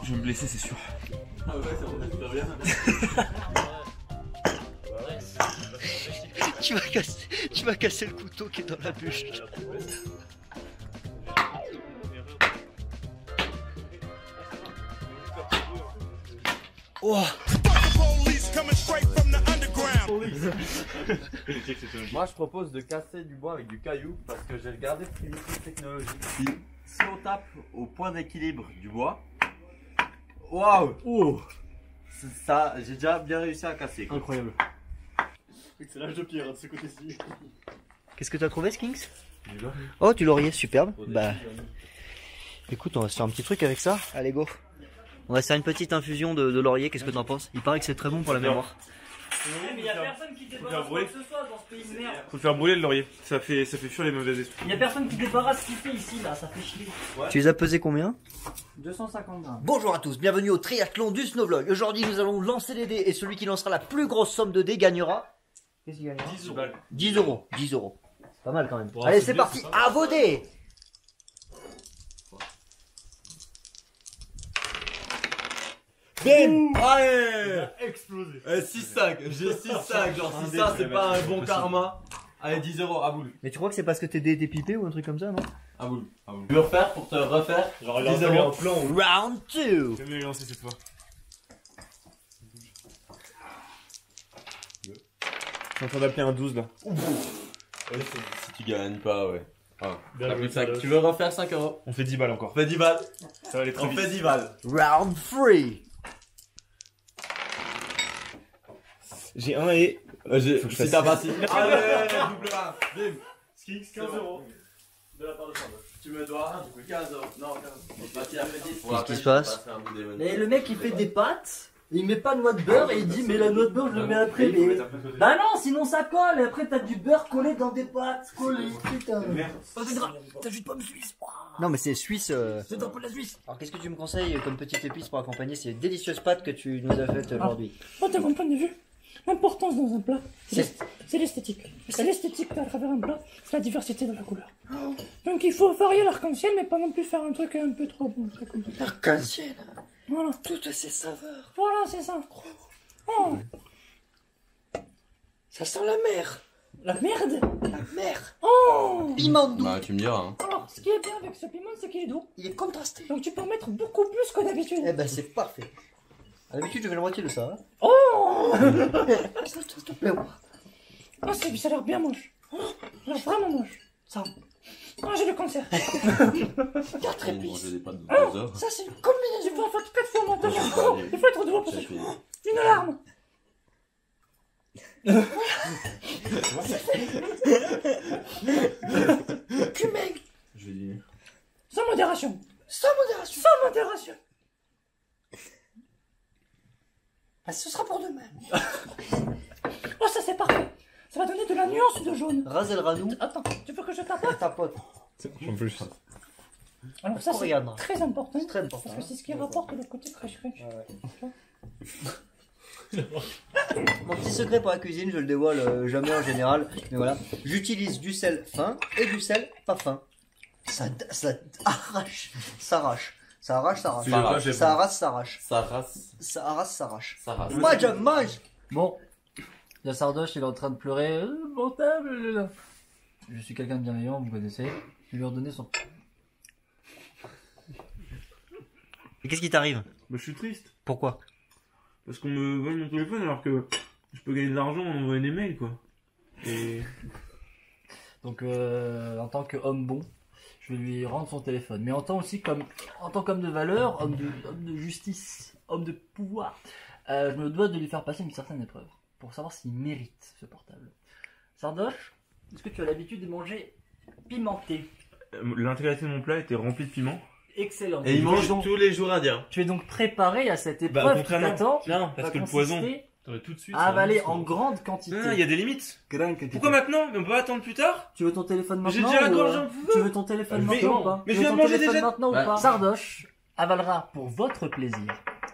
je vais me blesser, c'est sûr. Ah ouais, ça va super bien. Tu vas casser le couteau qui est dans la bûche. Oh. Moi je propose de casser du bois avec du caillou parce que j'ai regardé Primitive Technologies. Si on tape au point d'équilibre du bois, waouh! Ça, j'ai déjà bien réussi à casser. Quoi. Incroyable. C'est l'âge de pierre de ce côté-ci. Qu'est-ce que tu as trouvé, Skinks? Oh, du laurier, superbe. Bah, écoute, on va se faire un petit truc avec ça. Allez, go. On va se faire une petite infusion de laurier. Qu'est-ce que t'en penses? Il paraît que c'est très bon pour la mémoire. Mais il y a personne qui débarrasse quoi que ce soit dans ce pays de merde. Faut le faire brûler le laurier, ça fait fuir les mauvais esprits. Il y a personne qui débarrasse ce qu'il fait ici là, ça fait chier. Tu les as pesés combien? 250 grammes. Bonjour à tous, bienvenue au triathlon du Snowvlog. Aujourd'hui, nous allons lancer les dés et celui qui lancera la plus grosse somme de dés gagnera. Qu'est-ce qu'il gagnera? 10 euros. 10 euros. 10 euros. C'est pas mal quand même. Bon, allez, c'est c'est bien, parti. c'est ça. À vos dés. Bim! Allez! Explosé. 6-5, j'ai 6-5, genre si ça c'est pas un bon karma. Allez, 10 euros, à boule. Mais tu crois que c'est parce que tes dés étaient pipés ou un truc comme ça, non? À boule. Tu veux refaire pour te refaire? Genre, 10 il a euros. un plan. Round 2. J'aime mieux lancer cette fois. Je suis en train d'appeler un 12 là. Si tu gagnes pas, ouais. Ah, Bien t'as joué, plus de 5. Carlos. Tu veux refaire 5 euros? On fait 10 balles encore. On fait 10 balles. Ça va aller très On vite. fait 10 balles. Round 3. J'ai un et. Si t'as pas si. Allez, double 1. Bim. Skix, 15 euros. De la part de Sardoche. Tu me dois 15 euros. Non, 15. Bah, tu as fait 10. Qu'est-ce qui se passe? Mais le mec il fait des pâtes, il met pas de noix de beurre et il dit mais la noix de beurre je le mets après. Mais... Bah non, sinon ça colle et après t'as du beurre collé dans des pâtes. Collé, putain. Oh, c'est grave, t'as juste pomme suisse. Non, mais c'est suisse. C'est un peu la Suisse. Alors, qu'est-ce que tu me conseilles comme petite épice pour accompagner ces délicieuses pâtes que tu nous as faites aujourd'hui? Oh, de mon point de vue, l'importance dans un plat, c'est l'esthétique. C'est l'esthétique à travers un plat, c'est la diversité de la couleur. Donc il faut varier l'arc-en-ciel, mais pas non plus faire un truc un peu trop bon. L'arc-en-ciel. Voilà. Toutes ces saveurs. Voilà, c'est ça. Oh, Ça sent la mer. la merde. La mer. Oh. Piment doux. Bah, tu me diras. Hein. Alors, ce qui est bien avec ce piment, c'est qu'il est doux. Il est contrasté. Donc tu peux en mettre beaucoup plus que d'habitude. Eh ben, c'est parfait. À l'habitude, je fais la moitié de ça. Hein. Oh. S'il te plaît, ouais. Oh, ça a l'air bien moche. Oh, ça a l'air vraiment moche. Ça. Oh, j'ai le cancer. 4 épices. Manger des pâtes de Oh, 2 heures. ça c'est une combinaison. Il faut en faire 4 fois montage. Moi, je vais Oh, aller. il faut être devant pour ça. Une larme. Cumeg. Je vais dîner. Sans modération. Sans modération. Sans modération. Ah, ce sera pour demain. Oh, ça c'est parfait. Ça va donner de la nuance de jaune. Razel Ranou. Attends, tu veux que je tapote? Tapote. En plus. Alors ça c'est Coriandre. très important. C'est très important. Parce que c'est ce qui rapporte le côté fraîche. Mon petit secret pour la cuisine, je le dévoile jamais en général. Mais voilà. J'utilise du sel fin et du sel pas fin. Ça arrache. Ça arrache. Ça arrache, ça arrache. Ça arrache. Ça arrache, ça arrache. Ça race. Ça arrache, ça arrache. Ça race. Moi, je mange. Bon, il y a Sardoche, il est en train de pleurer. Mon table. Je suis quelqu'un de bienveillant, vous me connaissez. Je vais lui redonner son. Et qu'est-ce qui t'arrive? Bah, je suis triste. Pourquoi? Parce qu'on me vole mon téléphone alors que je peux gagner de l'argent en envoyant des mails quoi. Et. Donc, en tant qu'homme bon, je vais lui rendre son téléphone. Mais en tant qu'homme de valeur, homme de justice, homme de pouvoir, je me dois de lui faire passer une certaine épreuve pour savoir s'il mérite ce portable. Sardoche, est-ce que tu as l'habitude de manger pimenté? L'intégralité de mon plat était remplie de piment. Excellent. Et il mange tous les jours indien. Tu es donc préparé à cette Bah, épreuve qui contrairement. t'attend. Non, parce va que le poison. consister T'aurais tout de suite. à avaler en grande quantité. Non, il y a des limites. Grande quantité. Pourquoi maintenant? Mais on peut pas attendre plus tard? Tu veux ton téléphone Mais j'ai maintenant? déjà la ou, gorge en feu. Tu veux ton téléphone Mais maintenant non. ou pas? Mais Tu je veux viens ton de manger téléphone déjà. maintenant ou Ouais. pas? Sardoche avalera pour votre plaisir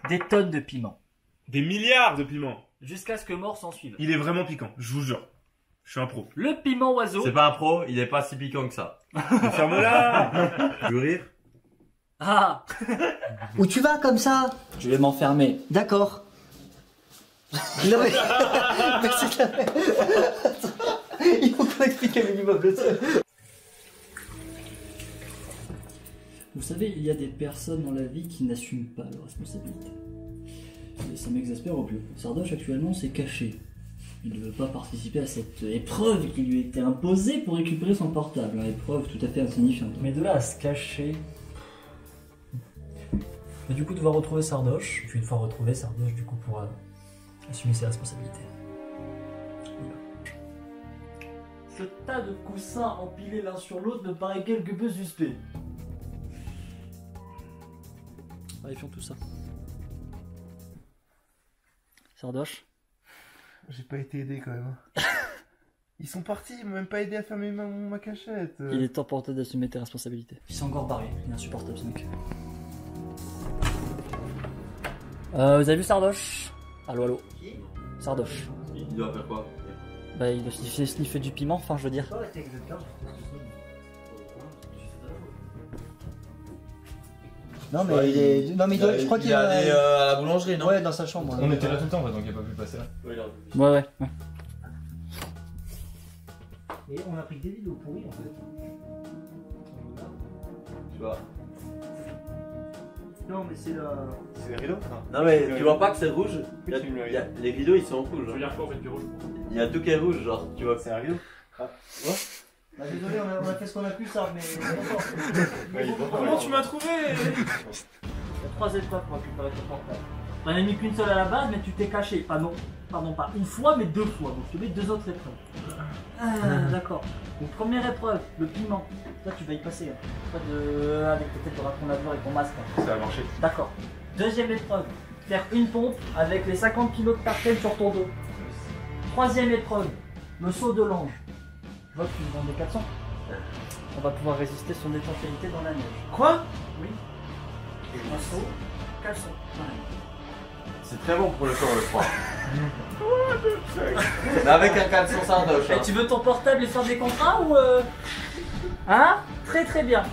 des tonnes de piment Des milliards de piments. jusqu'à ce que mort s'en suive. Il est vraiment piquant, je vous jure. Je suis un pro. Le piment oiseau. C'est pas un pro, il est pas si piquant que ça. Ferme-la. Tu veux rire? Ah. Où tu vas comme ça? Je vais m'enfermer. D'accord. Non mais... mais c'est la... Attends. Il faut qu'on explique un minimum le truc. Vous savez, il y a des personnes dans la vie qui n'assument pas leurs responsabilités. Et ça m'exaspère au plus. Sardoche actuellement s'est caché. Il ne veut pas participer à cette épreuve qui lui a été imposée pour récupérer son portable. Une épreuve tout à fait insignifiante. Mais de là à se cacher... Mais du coup, tu vas retrouver Sardoche. Puis une fois retrouvé, Sardoche du coup pourra assumer ses responsabilités. Voilà. Ce tas de coussins empilés l'un sur l'autre me paraît quelque peu suspect. Vérifions tout ça. Sardoche. J'ai pas été aidé quand même. Ils sont partis, ils m'ont même pas aidé à fermer ma cachette. Il est temps pour toi d'assumer tes responsabilités. Il s'est encore barré, il est insupportable ce mec. Vous avez vu Sardoche? Allô, allô. Sardoche. Il doit faire quoi? Bah il doit sniffer du piment, enfin je veux dire. Non mais il est... Non mais il doit... je crois qu'il est allé à la boulangerie, non? Ouais, dans sa chambre. On était là tout le temps, donc il a pas pu passer là. Ouais. Et on a pris des vidéos pourries en fait. Tu vois. Non mais c'est la... C'est les rideaux? Non mais tu vois pas que c'est rouge? Les rideaux ils sont rouges. Je veux dire quoi en fait du rouge? Il y a tout qui est rouge, genre tu vois. C'est un rideau? Bah désolé, on a fait ce qu'on a pu ça, mais... Comment tu m'as trouvé? Il y a 3 épreuves pour récupérer ton portable. T'en as mis qu'une seule à la base, mais tu t'es caché. Pardon, pas une fois, mais 2 fois. Donc je te mets 2 autres épreuves. Ah, d'accord. Donc première épreuve, le piment. Là tu vas y passer. Hein. Pas de... avec peut-être le raton laveur et ton masque. Hein. Ça a marché. D'accord. Deuxième épreuve, faire une pompe avec les 50 kg de tartène sur ton dos. Troisième épreuve, le saut de l'ange. Je vois que tu me vends des 400. On va pouvoir résister son étanchéité dans la neige. Quoi? Oui. Un saut, caleçon. C'est très bon pour le corps, je crois. Mais avec un caleçon Sardoche. Et tu veux ton portable et faire des contrats ou Hein? Très bien.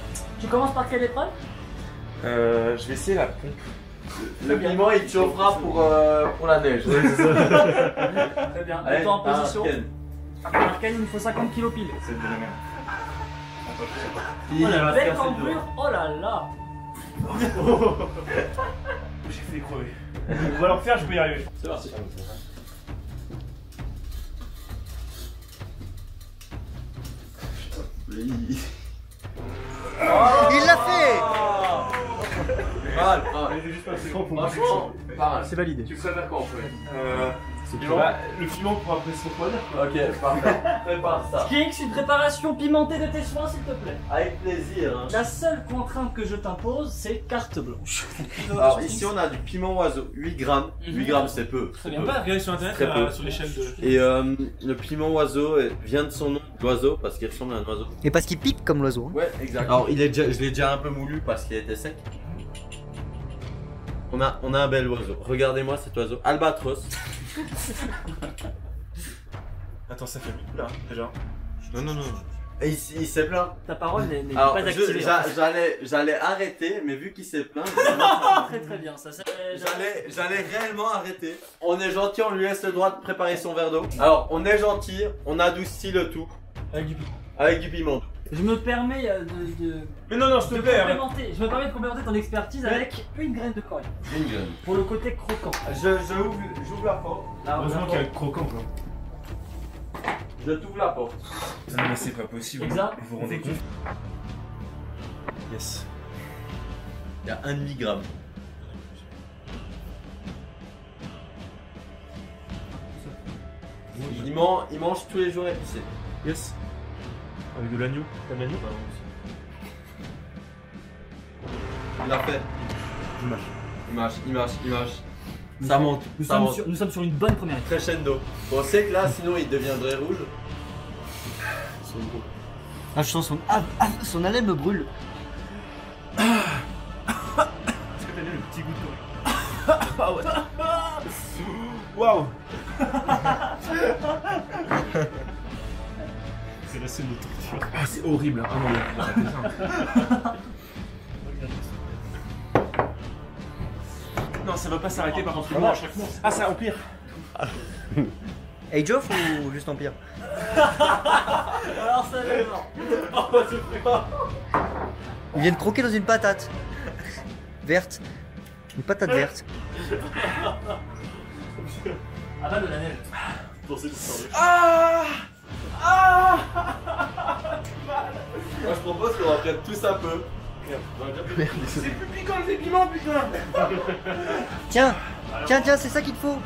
Tu commences par quelle épreuve? Je vais essayer la pompe. Le piment il te chauffera pour la neige. Très bien. Allez, Mets-toi en position. Arcane. Arcane, il me faut 50 kg pile. C'est de la merde. Oh la belle cambrure. Oh là là. J'ai fait crever. On va leur faire, je peux y arriver. C'est parti. Il l'a fait! Pas mal. Franchement, pas mal. C'est validé. Tu préfères quoi en fait? le piment pour après se refroidir. Ok, parfait. Prépare ça. Skix, une préparation pimentée de tes soins, s'il te plaît. Avec plaisir. Hein. La seule contrainte que je t'impose, c'est carte blanche. Alors ici on a du piment oiseau, 8 grammes. 8 grammes c'est peu. On peut regarder sur internet Très peu. sur l'échelle de. Et le piment oiseau vient de son nom d'oiseau parce qu'il ressemble à un oiseau. Et parce qu'il pique comme l'oiseau. Hein. Ouais, exact. Alors je l'ai déjà un peu moulu parce qu'il était sec. On a un bel oiseau. Regardez-moi cet oiseau. Albatros. Attends, ça fait là déjà. Non. Et il s'est plaint. Ta parole n'est Alors pas activée. j'allais arrêter, mais vu qu'il s'est plaint, Très bien, ça c'est. j'allais réellement arrêter. On est gentil, on lui laisse le droit de préparer son verre d'eau. Alors on est gentil, on adoucit le tout. Avec du piment. Je me permets Mais non, s'il te plaît. complémenter. Je me permets de complémenter ton expertise avec une graine de coriandre. Une graine. Pour le côté croquant. J'ouvre la porte. Heureusement qu'il y a le croquant quoi. Je t'ouvre la porte. Non, mais c'est pas possible. Exact. Vous vous rendez compte? Yes. Il y a 1,5 gramme. Il mange tous les jours épicé. Yes. Avec de l'agneau. T'as de l'agneau? Il l'a fait. Il mâche. Ça monte. Nous sommes sur une bonne première étape. Crescendo. On sait que là, sinon il deviendrait rouge. Ah, je sens son haleine me brûle. Est-ce que t'as vu le petit goût de Ah ouais. Waouh. C'est la scène de torture. Ah, c'est horrible. Ah non, Non, ça va pas s'arrêter par contre. Voilà. À chaque mois. Ah, ça empire. Age of ou juste Empire? Alors ça va mort. Il vient de croquer dans une patate. Verte. Une patate verte. Ah bah de la neige. Ah. Ah. Moi je propose qu'on en prenne tous un peu. C'est plus piquant que des piments, putain. Tiens, tiens, c'est ça qu'il te faut.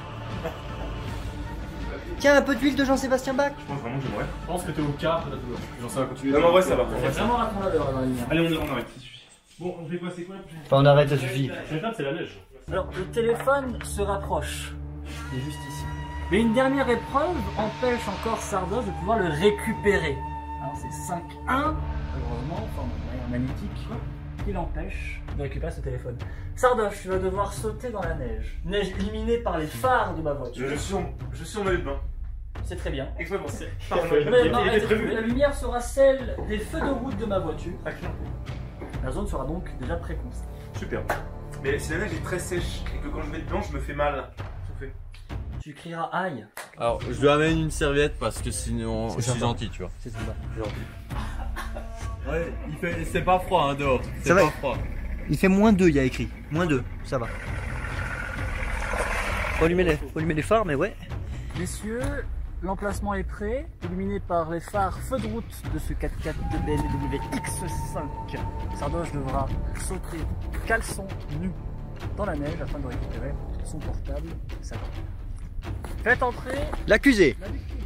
Tiens, un peu d'huile de Jean-Sébastien Bach. Je pense vraiment que j'aimerais. Je pense que t'es au quart de la douleur. J'en sais pas continuer. Non, mais en vrai, ça va. C'est vraiment raton laveur dans la lumière. Allez, on arrête. Bon, on fait quoi? C'est quoi la prochaine? Enfin, on arrête, ça suffit. C'est la neige. Alors le téléphone se rapproche. Il est juste ici. Mais une dernière épreuve empêche encore Sardoche de pouvoir le récupérer. Alors c'est 5-1. Heureusement, enfin de manière magnétique, qui l'empêche de récupérer ce téléphone. Sardoche, tu vas devoir sauter dans la neige. Neige éliminée par les phares de ma voiture. Je suis en maillot de bain. C'est très bien. Exprès pour ça. Mais non, la lumière sera celle des feux de route de ma voiture. La zone sera donc déjà préconstruite. Super. Mais si la neige est très sèche et que quand je mets dedans, je me fais mal. Tu crieras aïe. Alors, je lui amène une serviette parce que sinon, je suis gentil, tu vois. C'est sympa. Ouais, c'est pas froid hein, dehors. C'est Ça va. pas froid. Il fait -2, il y a écrit. -2, ça va. Faut allumer les phares, mais ouais. Messieurs, l'emplacement est prêt, illuminé par les phares feu de route de ce 4x4 de BMW X5. Sardoche devra sauter caleçon nu dans la neige afin de récupérer son portable, sa carte. Faites entrer L'accusé. la victime.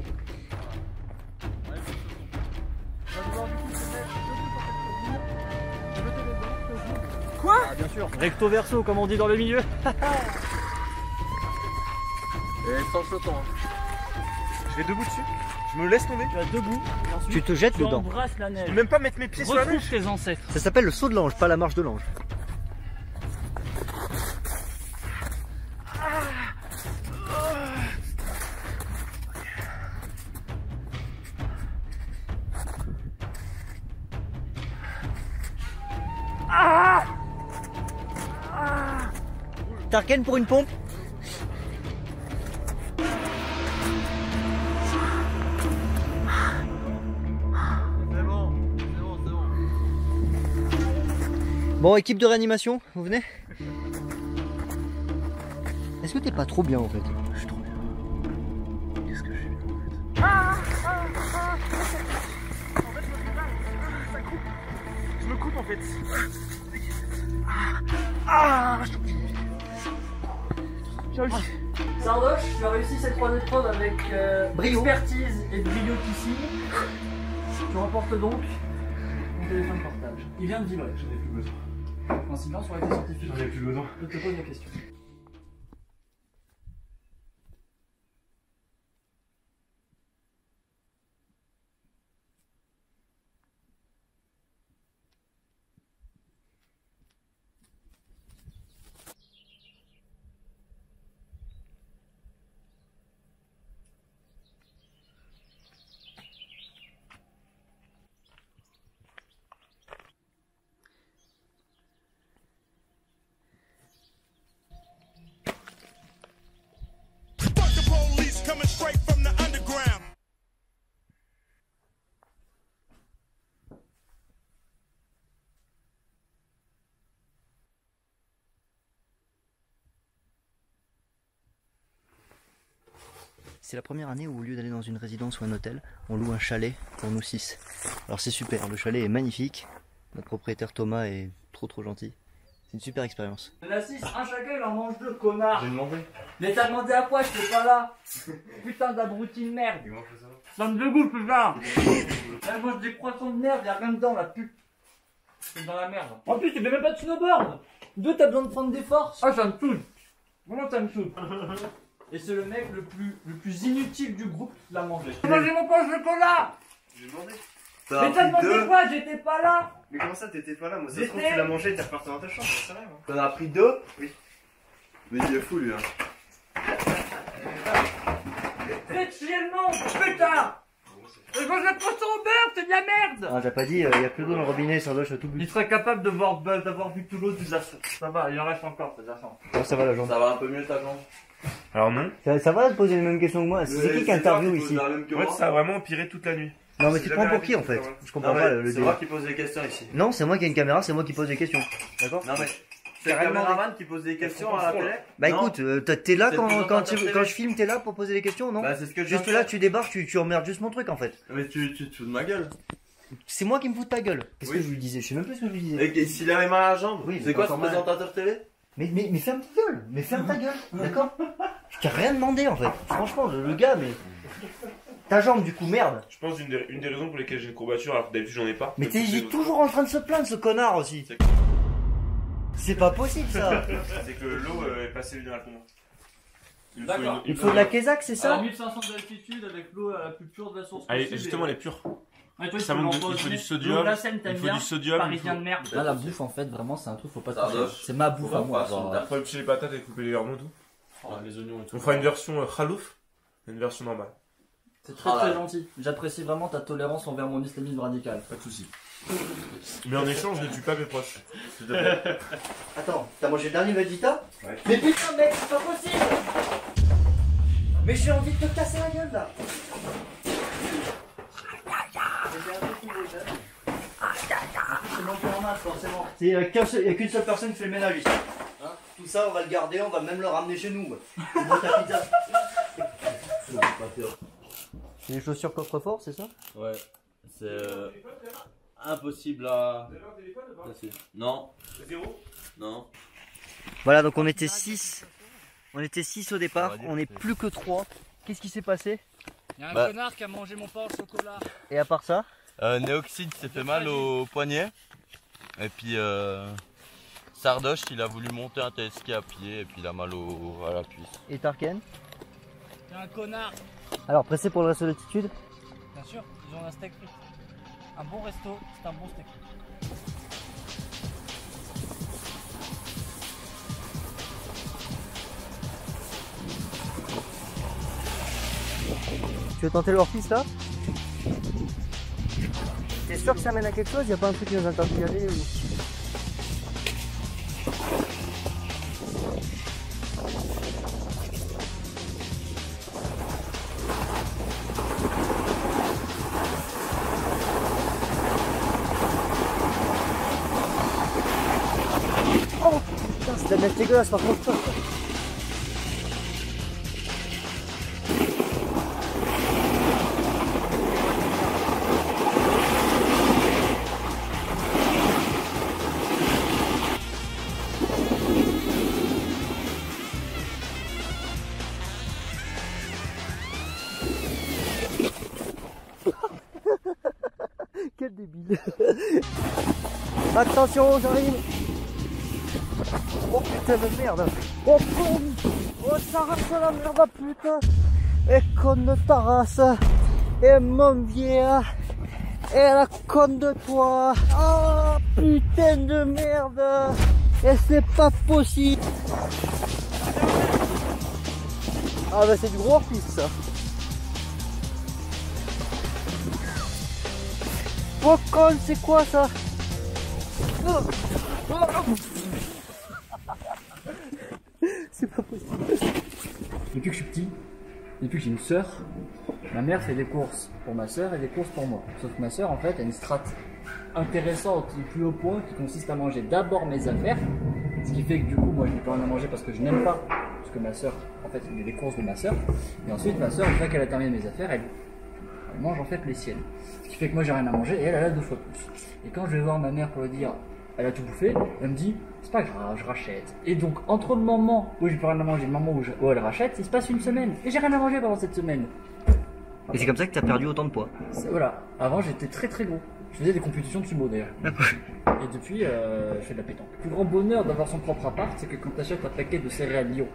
On va devoir du coup se mettre debout sur cette colline, jeter les dents, se jouer. Quoi? Ah bien sûr, recto verso comme on dit dans le milieu. Et sans flottant. Je vais debout dessus. Je me laisse tomber. Tu vas debout, et ensuite Tu te jettes tu dedans. embrasses la neige. Je peux même pas mettre mes pieds sur la neige. Retrouve tes ancêtres. Ça s'appelle le saut de l'ange, pas la marche de l'ange. Tarken pour une pompe. Bon, équipe de réanimation, vous venez? Est-ce que t'es pas trop bien en fait? Je suis trop bien. Qu'est-ce que je suis bien en fait? Je me coupe en fait. Sardoche, tu as réussi ces 3 épreuves avec Brio. expertise et brillotissime. Tu remportes donc ton téléphone portable. Il vient de vibrer. J'en ai plus besoin. En silence aurait été scientifique. J'en ai plus besoin. Je te pose la question. C'est la première année où au lieu d'aller dans une résidence ou un hôtel, on loue un chalet pour nous 6. Alors c'est super, le chalet est magnifique. Notre propriétaire Thomas est trop gentil. C'est une super expérience. La 6, un chacun il en mange 2, connard. J'ai demandé. Mais t'as demandé à quoi? J'étais pas là. Putain d'abruti de merde. Ça me dégoûte putain. Elle mange des croissants de merde, y'a rien dedans la pute. C'est dans la merde. En plus tu fais même pas de snowboard. D'où t'as besoin de prendre des forces? Ah ça me saoule. Vraiment ça me saoule. Et c'est le mec le plus inutile du groupe qui l'a mangé. Mangez mon pain au chocolat. J'ai demandé. Mais t'as demandé quoi? J'étais pas là. Mais comment ça, t'étais pas là? Moi, ça se J'étais- trouve, tu l'as mangé et t'es reparti dans ta chambre, c'est vrai. T'en as pris 2? Oui. Mais il est fou lui hein. Faites chier le monde, putain. Mais moi, je vais pas au beurre, c'est de la merde. Ah, t'as pas dit, il y a plus d'eau dans le robinet, Sardoche a tout bu. Il serait capable d'avoir vu tout l'eau du glaçon. Ça va, il en reste encore, c'est glaçon. Oh, ça va la jambe. Ça va un peu mieux ta jambe. Alors non. Ça va de poser les mêmes questions que moi. C'est qui interview ici? En fait, ça a vraiment empiré toute la nuit. Non, mais tu te prends pour qui en fait? Je comprends pas le C'est moi qui pose des questions ici. Non, c'est moi qui ai une caméra, c'est moi qui pose des questions. D'accord? Non mais c'est le caméraman qui pose des questions à la télé. Bah écoute, t'es là quand je filme, t'es là pour poser des questions, non? Bah c'est ce que juste là, tu débarques, tu emmerdes juste mon truc en fait. Mais tu te fous de ma gueule. C'est moi qui me fous de ta gueule. Qu'est-ce que je lui disais? Je sais même plus ce que je lui disais. Et s'il avait mal à la jambe, oui, c'est quoi ce présentateur télé? Mais ferme ta gueule, mais ferme ta gueule, d'accord? Je t'ai rien demandé en fait. Franchement, le gars, mais. Ta jambe du coup, merde. Je pense une des raisons pour lesquelles j'ai une courbature alors que d'habitude j'en ai pas. Mais il est toujours en train de se plaindre ce connard aussi. C'est pas possible ça. C'est que l'eau est passée vulnérable. D'accord. Il faut de la Kézak, c'est ça? À 1500 d'altitude avec l'eau la plus pure de la source. Allez, justement, elle est pure. Ça monte, il faut du sodium. Il faut du sodium. Parisien de merde. Là, la bouffe, en fait, vraiment, c'est un truc, faut pas se toucher. C'est ma bouffe à moi. Il faut éplucher les patates et couper les lardons et tout. Les oignons et tout. On fera une version khalouf et une version normale. C'est très gentil. J'apprécie vraiment ta tolérance envers mon islamisme radical. Pas de soucis. Mais en échange, ne tue pas mes proches. S'il te plaît. Attends, t'as mangé le dernier Vegeta? Ouais. Mais putain, mec, c'est pas possible! Mais j'ai envie de te casser la gueule là! C'est bon pour un masque, forcément. Il n'y a qu'une seule personne qui fait le ménage ici. Hein? Tout ça, on va le garder, on va même le ramener chez nous. C'est bon, ta pizza. C'est des chaussures coffre-fort, c'est ça? Ouais, c'est impossible à. Non. Non. Voilà, donc on était 6. On était 6 au départ, on est plus que 3. Qu'est-ce qui s'est passé? Il y a un connard qui a mangé mon pain au chocolat. Et à part ça? Néoxyde s'est fait mal au poignet. Et puis Sardoche, il a voulu monter un ski à pied et puis il a mal à la cuisse. Et Tarken? Il y a un connard. Alors, pressé pour le resto d'altitude? Bien sûr, ils ont un steak frites. Un bon resto, c'est un bon steak frites. Tu veux tenter le hors-piste là? T'es sûr que ça mène à quelque chose? Y'a pas un truc qui nous interdit d'y aller ou... Oh putain, c'est de la neige dégueulasse par contre ça. Quel débile. Attention, j'arrive. Oh putain de merde. Oh con. Oh ça rase la merde putain. Et conne de ta race. Et mon vieil. Et la conne de toi. Oh putain de merde. Et c'est pas possible. Ah bah c'est du gros hors-piste ça. Oh con, c'est quoi ça? C'est pas possible. Depuis que je suis petit, depuis que j'ai une sœur, ma mère fait des courses pour ma sœur et des courses pour moi. Sauf que ma sœur en fait a une strate intéressante du plus haut point qui consiste à manger d'abord mes affaires. Ce qui fait que du coup moi je n'ai plus rien à manger parce que je n'aime pas. Parce que ma sœur, en fait il y a des courses de ma sœur. Et ensuite ma sœur, une fois qu'elle a terminé mes affaires, elle mange en fait les siennes. Ce qui fait que moi j'ai rien à manger et elle a 2 fois plus. Et quand je vais voir ma mère pour lui dire elle a tout bouffé, elle me dit c'est pas grave, je rachète. Et donc entre le moment où j'ai plus rien à manger et le moment où elle rachète, il se passe une semaine. Et j'ai rien à manger pendant cette semaine. Et c'est comme ça que t'as perdu autant de poids. Voilà, avant j'étais très très gros. Je faisais des compétitions de sumo d'ailleurs. Et depuis, je fais de la pétanque. Le plus grand bonheur d'avoir son propre appart, c'est que quand tu achètes un paquet de céréales Lion,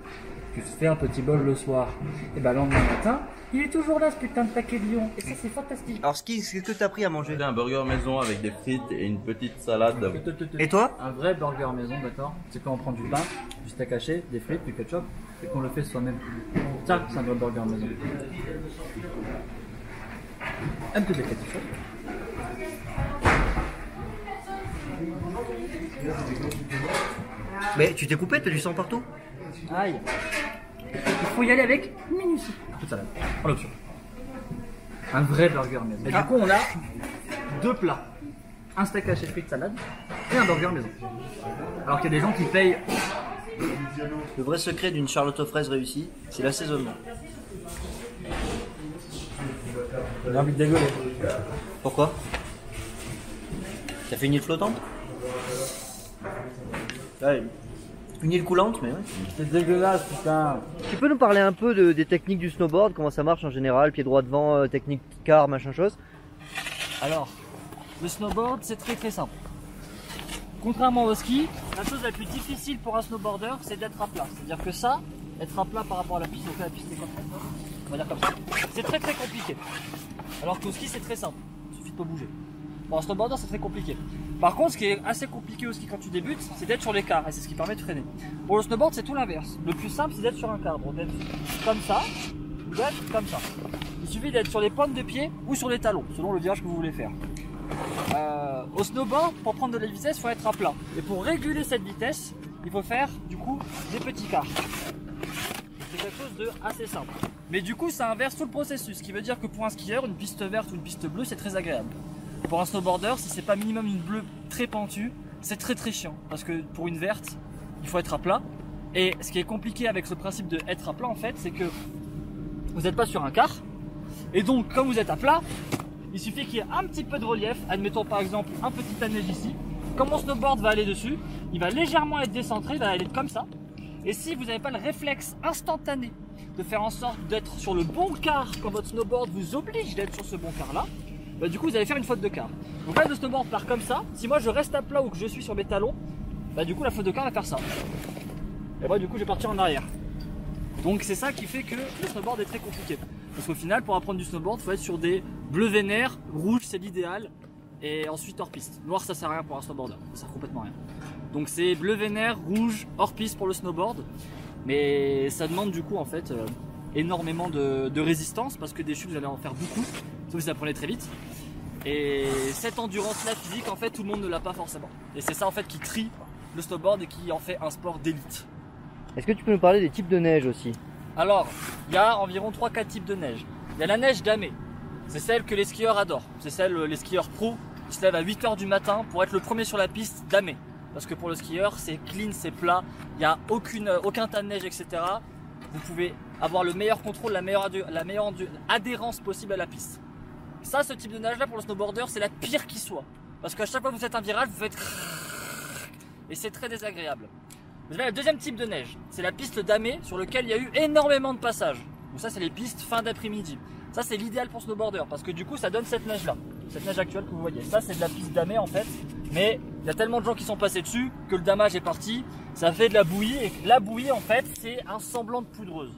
tu fais un petit bol le soir, et ben le lendemain matin, il est toujours là ce putain de paquet de Lion. Et ça c'est fantastique. Alors qu'est-ce que t'as pris à manger? Un burger maison avec des frites et une petite salade. Et toi? Un vrai burger maison, d'accord? C'est quand on prend du pain, du steak haché, des frites, du ketchup, et qu'on le fait soi-même. Ça, c'est un vrai burger maison. un peu de quelque chose. Mais tu t'es coupé, t'as du sang partout. Aïe. Il faut y aller avec minutie. Toute salade. En l'option. Un vrai burger maison. Et du coup, on a deux plats. Un steak haché frites salade et un burger maison. Alors qu'il y a des gens qui payent. Le vrai secret d'une charlotte aux fraises réussie, c'est l'assaisonnement. J'ai envie de dégueuler. Pourquoi? T'as fait une île flottante? Ouais, une île coulante, mais ouais. C'est dégueulasse, putain. Tu peux nous parler un peu des techniques du snowboard, comment ça marche en général, pied droit devant, technique car, machin chose? Alors, le snowboard, c'est très très simple. Contrairement au ski, la chose la plus difficile pour un snowboarder, c'est d'être à plat. C'est-à-dire que ça, être à plat par rapport à la piste, donc là, la piste est comme ça, on va dire comme ça, c'est très très compliqué. Alors qu'au ski, c'est très simple, il suffit de pas bouger. Bon, en snowboarder, c'est très compliqué. Par contre, ce qui est assez compliqué au ski quand tu débutes, c'est d'être sur les quarts, et c'est ce qui permet de freiner. Pour le snowboard, c'est tout l'inverse. Le plus simple, c'est d'être sur un quart, donc d'être comme ça, ou d'être comme ça. Il suffit d'être sur les pointes de pied ou sur les talons, selon le virage que vous voulez faire. Au snowboard, pour prendre de la vitesse, il faut être à plat. Et pour réguler cette vitesse, il faut faire du coup des petits quarts. C'est quelque chose de assez simple. Mais du coup, ça inverse tout le processus, ce qui veut dire que pour un skieur, une piste verte ou une piste bleue, c'est très agréable. Pour un snowboarder, si c'est pas minimum une bleue très pentue, c'est très très chiant. Parce que pour une verte, il faut être à plat. Et ce qui est compliqué avec ce principe de être à plat, en fait, c'est que vous n'êtes pas sur un quart. Et donc, comme vous êtes à plat, il suffit qu'il y ait un petit peu de relief. Admettons par exemple un petit tas de neige ici. Comme mon snowboard va aller dessus, il va légèrement être décentré, il va aller comme ça. Et si vous n'avez pas le réflexe instantané de faire en sorte d'être sur le bon quart quand votre snowboard vous oblige d'être sur ce bon quart là, bah du coup vous allez faire une faute de quart. Donc là le snowboard part comme ça. Si moi je reste à plat ou que je suis sur mes talons, bah du coup la faute de quart va faire ça. Et moi du coup je vais partir en arrière. Donc c'est ça qui fait que le snowboard est très compliqué. Parce qu'au final, pour apprendre du snowboard, il faut être sur des bleus vénères, rouge c'est l'idéal, et ensuite hors piste. Noir ça sert à rien pour un snowboarder, ça sert complètement rien. Donc c'est bleu vénère, rouge, hors piste pour le snowboard, mais ça demande du coup en fait énormément de résistance parce que des chutes vous allez en faire beaucoup, sauf si vous apprenez très vite. Et cette endurance là physique en fait tout le monde ne l'a pas forcément. Et c'est ça en fait qui trie le snowboard et qui en fait un sport d'élite. Est-ce que tu peux nous parler des types de neige aussi? Alors, il y a environ 3-4 types de neige. Il y a la neige damée, c'est celle que les skieurs adorent. C'est celle, les skieurs pros, qui se lèvent à 8 h du matin pour être le premier sur la piste damée. Parce que pour le skieur, c'est clean, c'est plat, il n'y a aucun tas de neige, etc. Vous pouvez avoir le meilleur contrôle, la meilleure adhérence possible à la piste. Ça, ce type de neige là pour le snowboarder, c'est la pire qui soit. Parce qu'à chaque fois que vous faites un virage, vous faites et c'est très désagréable. Vous avez le deuxième type de neige, c'est la piste damée sur laquelle il y a eu énormément de passages. Donc ça c'est les pistes fin d'après-midi. Ça c'est l'idéal pour snowboarder parce que du coup ça donne cette neige là, cette neige actuelle que vous voyez. Ça c'est de la piste damée en fait, mais il y a tellement de gens qui sont passés dessus que le damage est parti, ça fait de la bouillie et la bouillie en fait c'est un semblant de poudreuse.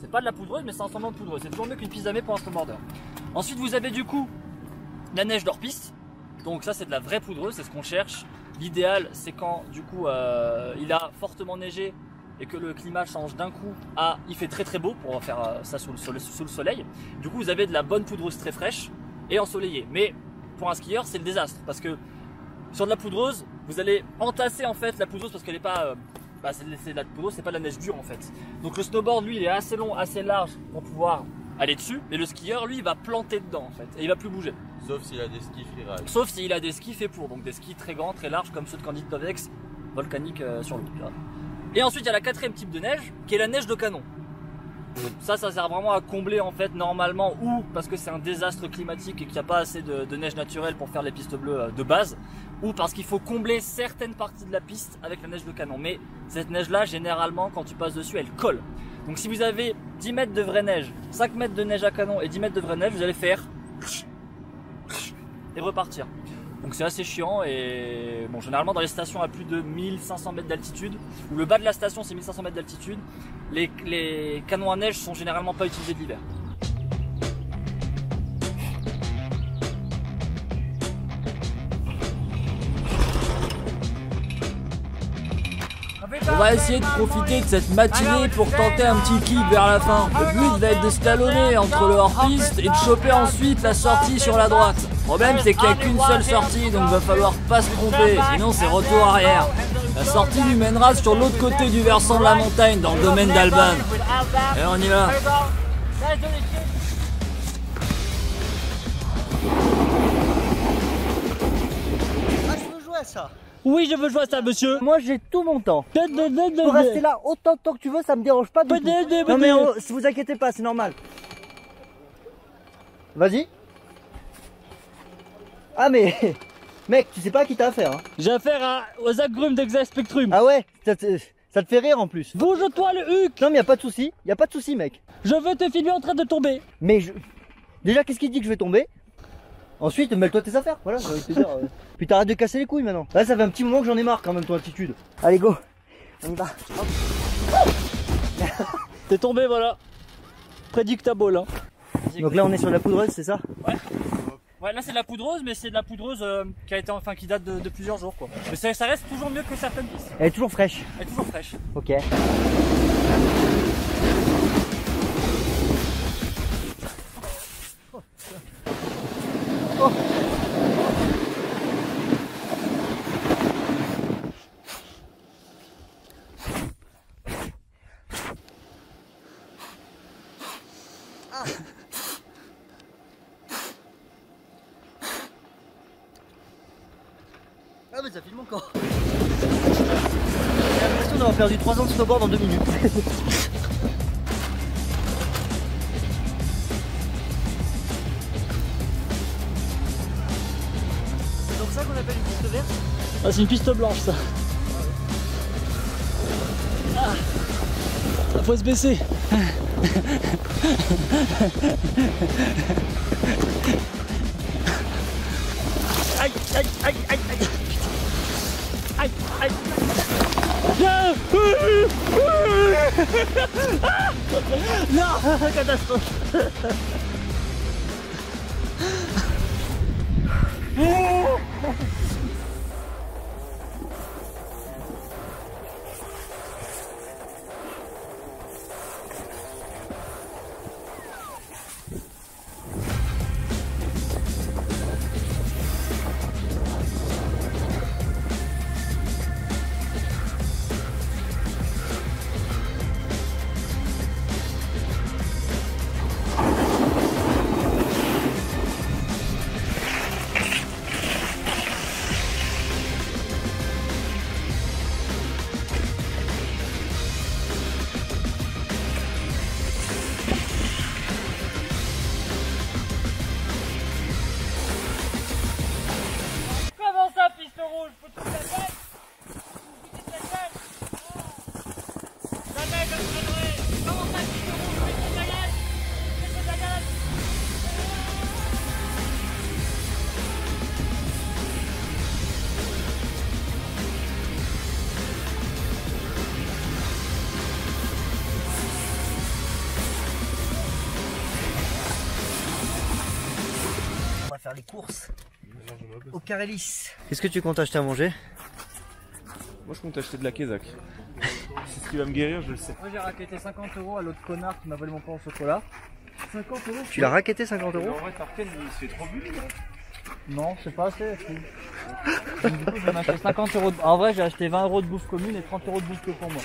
C'est pas de la poudreuse mais c'est un semblant de poudreuse, c'est toujours mieux qu'une piste damée pour un snowboarder. Ensuite vous avez du coup la neige d'hors piste, donc ça c'est de la vraie poudreuse, c'est ce qu'on cherche. L'idéal c'est quand du coup il a fortement neigé et que le climat change d'un coup à il fait très très beau pour faire ça sous le soleil. Du coup vous avez de la bonne poudreuse très fraîche et ensoleillée. Mais pour un skieur c'est le désastre parce que sur de la poudreuse vous allez entasser en fait la poudreuse parce qu'elle n'est pas c'est de la poudreuse, c'est pas de la neige dure en fait. Donc le snowboard lui il est assez long, assez large pour pouvoir aller dessus, mais le skieur lui il va planter dedans en fait et il va plus bouger. Sauf s'il a des skis freeride. Sauf s'il a des skis faits pour, donc des skis très grands, très larges comme ceux de Candide Tovex, volcanique sur l'eau. Et ensuite il y a la quatrième type de neige qui est la neige de canon. Ça sert vraiment à combler en fait normalement ou parce que c'est un désastre climatique et qu'il n'y a pas assez de neige naturelle pour faire les pistes bleues de base, ou parce qu'il faut combler certaines parties de la piste avec la neige de canon. Mais cette neige là généralement quand tu passes dessus elle colle. Donc si vous avez 10 mètres de vraie neige, 5 mètres de neige à canon et 10 mètres de vraie neige, vous allez faire et repartir. Donc c'est assez chiant et bon généralement dans les stations à plus de 1500 mètres d'altitude, où le bas de la station c'est 1500 mètres d'altitude, les canons à neige sont généralement pas utilisés de l'hiver. On fait On va essayer de profiter de cette matinée pour tenter un petit kick vers la fin. Le but va être de slalonner entre le hors-piste et de choper ensuite la sortie sur la droite. Le problème c'est qu'il n'y a qu'une seule sortie, donc va falloir pas se tromper, sinon c'est retour arrière. La sortie lui mènera sur l'autre côté du versant de la montagne, dans le domaine d'Alban. Et on y va. Ça. Oui, je veux jouer à ça, monsieur. Moi, j'ai tout mon temps. Tu peux rester là autant de temps que tu veux, ça me dérange pas du tout. Non mais si vous inquiétez pas, c'est normal. Vas-y. Ah mais, mec, tu sais pas à qui t'as affaire. Hein. J'ai affaire aux agrumes d'Exa Spectrum. Ah ouais, ça te fait rire en plus. Bouge-toi le huc. Non mais y a pas de souci, mec. Je veux te filmer en train de tomber. Mais déjà, qu'est-ce qui dit que je vais tomber? Ensuite, mêle-toi tes affaires, voilà, j'ai envie de te dire. Puis t'arrêtes de casser les couilles maintenant. Là, ça fait un petit moment que j'en ai marre quand même, ton attitude. Allez, go. On y va. T'es tombé, voilà. Prédictable, hein. Donc là, on est sur la poudreuse, c'est ça? Ouais. Ouais, là c'est de la poudreuse, mais c'est de la poudreuse qui date de plusieurs jours, quoi. Mais ça reste toujours mieux que certaines pistes. Elle est toujours fraîche. Elle est toujours fraîche. Ok. Oh. Ah. Ah mais ça filme encore. J'ai l'impression d'avoir perdu 3 ans de snowboard en 2 minutes. C'est ça qu'on appelle une piste verte? Ah, c'est une piste blanche, ça. Ah, faut se baisser. Aïe, aïe, aïe, aïe, aïe. Aïe, aïe. Non, catastrophe. Faire les courses au Carélis. Qu'est-ce que tu comptes acheter à manger? Moi je compte acheter de la Kézak. C'est ce qui va me guérir, je le sais. Moi j'ai raquetté 50 € à l'autre connard qui m'a volé mon pain au chocolat. 50 €? Tu l'as raquetté 50 €? En vrai, Tarken il se fait trop bully. Non, c'est pas assez. Donc, du coup, je vais m'acheter 50 €. En vrai, j'ai acheté 20 € de bouffe commune et 30 € de bouffe que pour moi.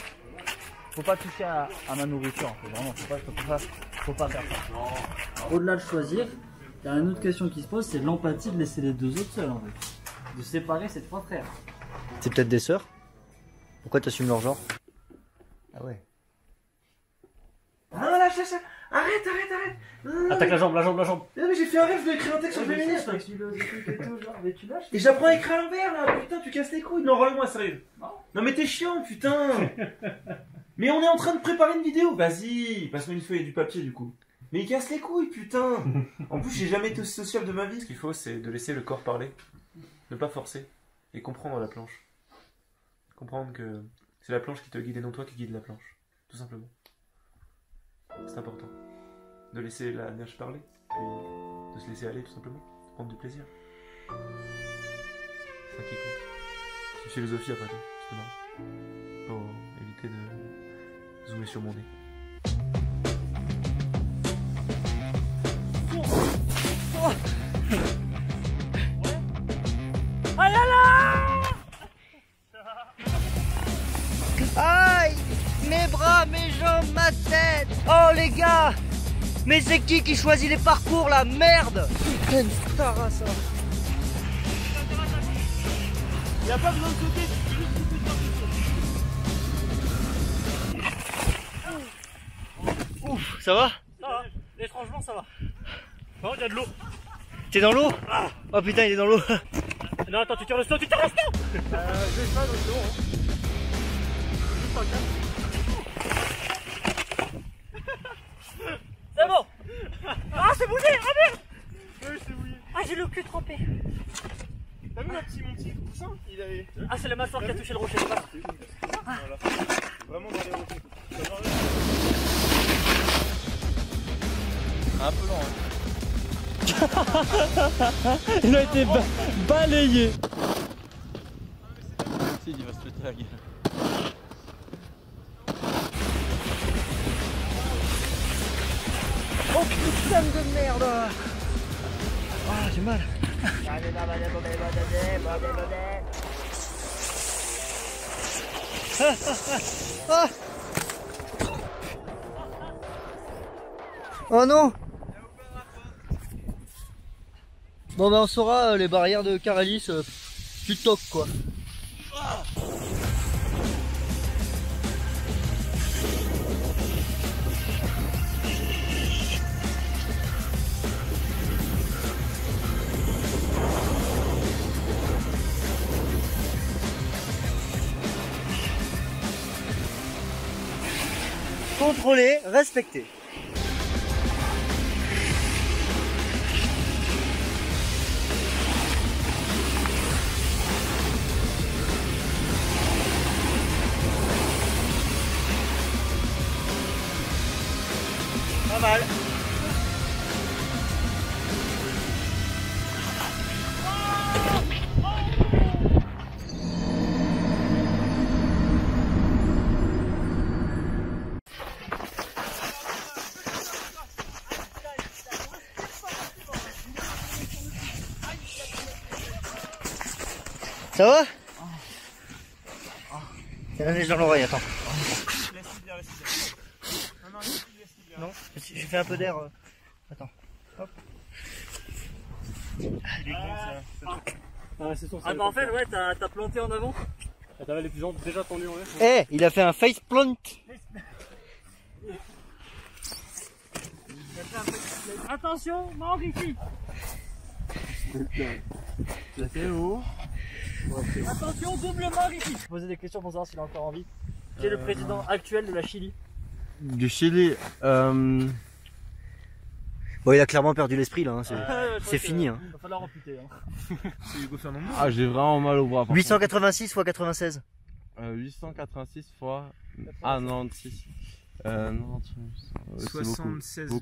Faut pas toucher à ma nourriture. Vraiment, faut pas faire ça. Au-delà de choisir, il y a une autre question qui se pose, c'est l'empathie de laisser les deux autres seuls en fait. De séparer ces trois frères. C'est peut-être des sœurs? Pourquoi t'assumes leur genre? Ah ouais. Non, lâche, lâche, arrête. Attaque la jambe. Non mais j'ai fait un rêve, je dois écrire un texte sur le féminisme. Et j'apprends à écrire à l'envers là, putain tu casses les couilles. Non, rends-moi sérieux. Non mais t'es chiant putain. Mais on est en train de préparer une vidéo. Vas-y, passe-moi une feuille et du papier du coup. Mais il casse les couilles putain. En plus j'ai jamais été social de ma vie. Ce qu'il faut c'est de laisser le corps parler. Ne pas forcer. Et comprendre la planche. Comprendre que c'est la planche qui te guide et non toi qui guide la planche. Tout simplement. C'est important. De laisser la neige parler, puis de se laisser aller tout simplement, de prendre du plaisir. C'est ça qui compte. C'est une philosophie après tout, justement. Oh, met sur mon nez. Ah là là! Aïe! Mes bras, mes jambes, ma tête! Oh les gars! Mais c'est qui choisit les parcours là? Merde! Putain de star à ça! Y'a pas besoin de sauter, tu peux juste sauter. Ouf, ça va? Ça va, étrangement ça va. Par contre, il y a de l'eau. T'es dans l'eau? Oh putain, il est dans l'eau! Non, attends, tu tires le snow, tu tires le snow! Je vais pas dans le dos, hein. Juste un câble. C'est bon! Ah, c'est bougé! Ah merde! Oui, c'est mouillé. Ah, j'ai le cul trempé. T'as vu mon petit coussin? Il avait... Ah, c'est la mâchoire qui a touché le rocher. Voilà. Vraiment dans les rochers. Un peu lent, hein. Il a été balayé. Il va se péter la gueule. Oh putain de merde! Ah, j'ai mal! Ah. Oh non! Bon ben on saura les barrières de Caralis du toc quoi. Contrôler, respecter. Pas mal. Ça va? T'as la neige dans l'oreille, attends. Non, j'ai fait un peu d'air. Attends. Hop. Ah, c'est sûr, Ah, bah en fait, ouais, t'as planté en avant. Ah, t'avais les jambes déjà tendues en l'air. Eh, il a fait un face plant. Attention, manque ici. C'est où? Attention, double mort ici. Poser des questions pour savoir s'il a encore envie. Qui est le président actuel de la Chili? Du Chili, Bon, il a clairement perdu l'esprit là, hein. C'est fini. Hein. Il va falloir amputer. Hein. C'est Hugo Fernandez. ah j'ai vraiment mal au bras. 886 x 96. 886 fois... Ah non, 6. Non, 76 000.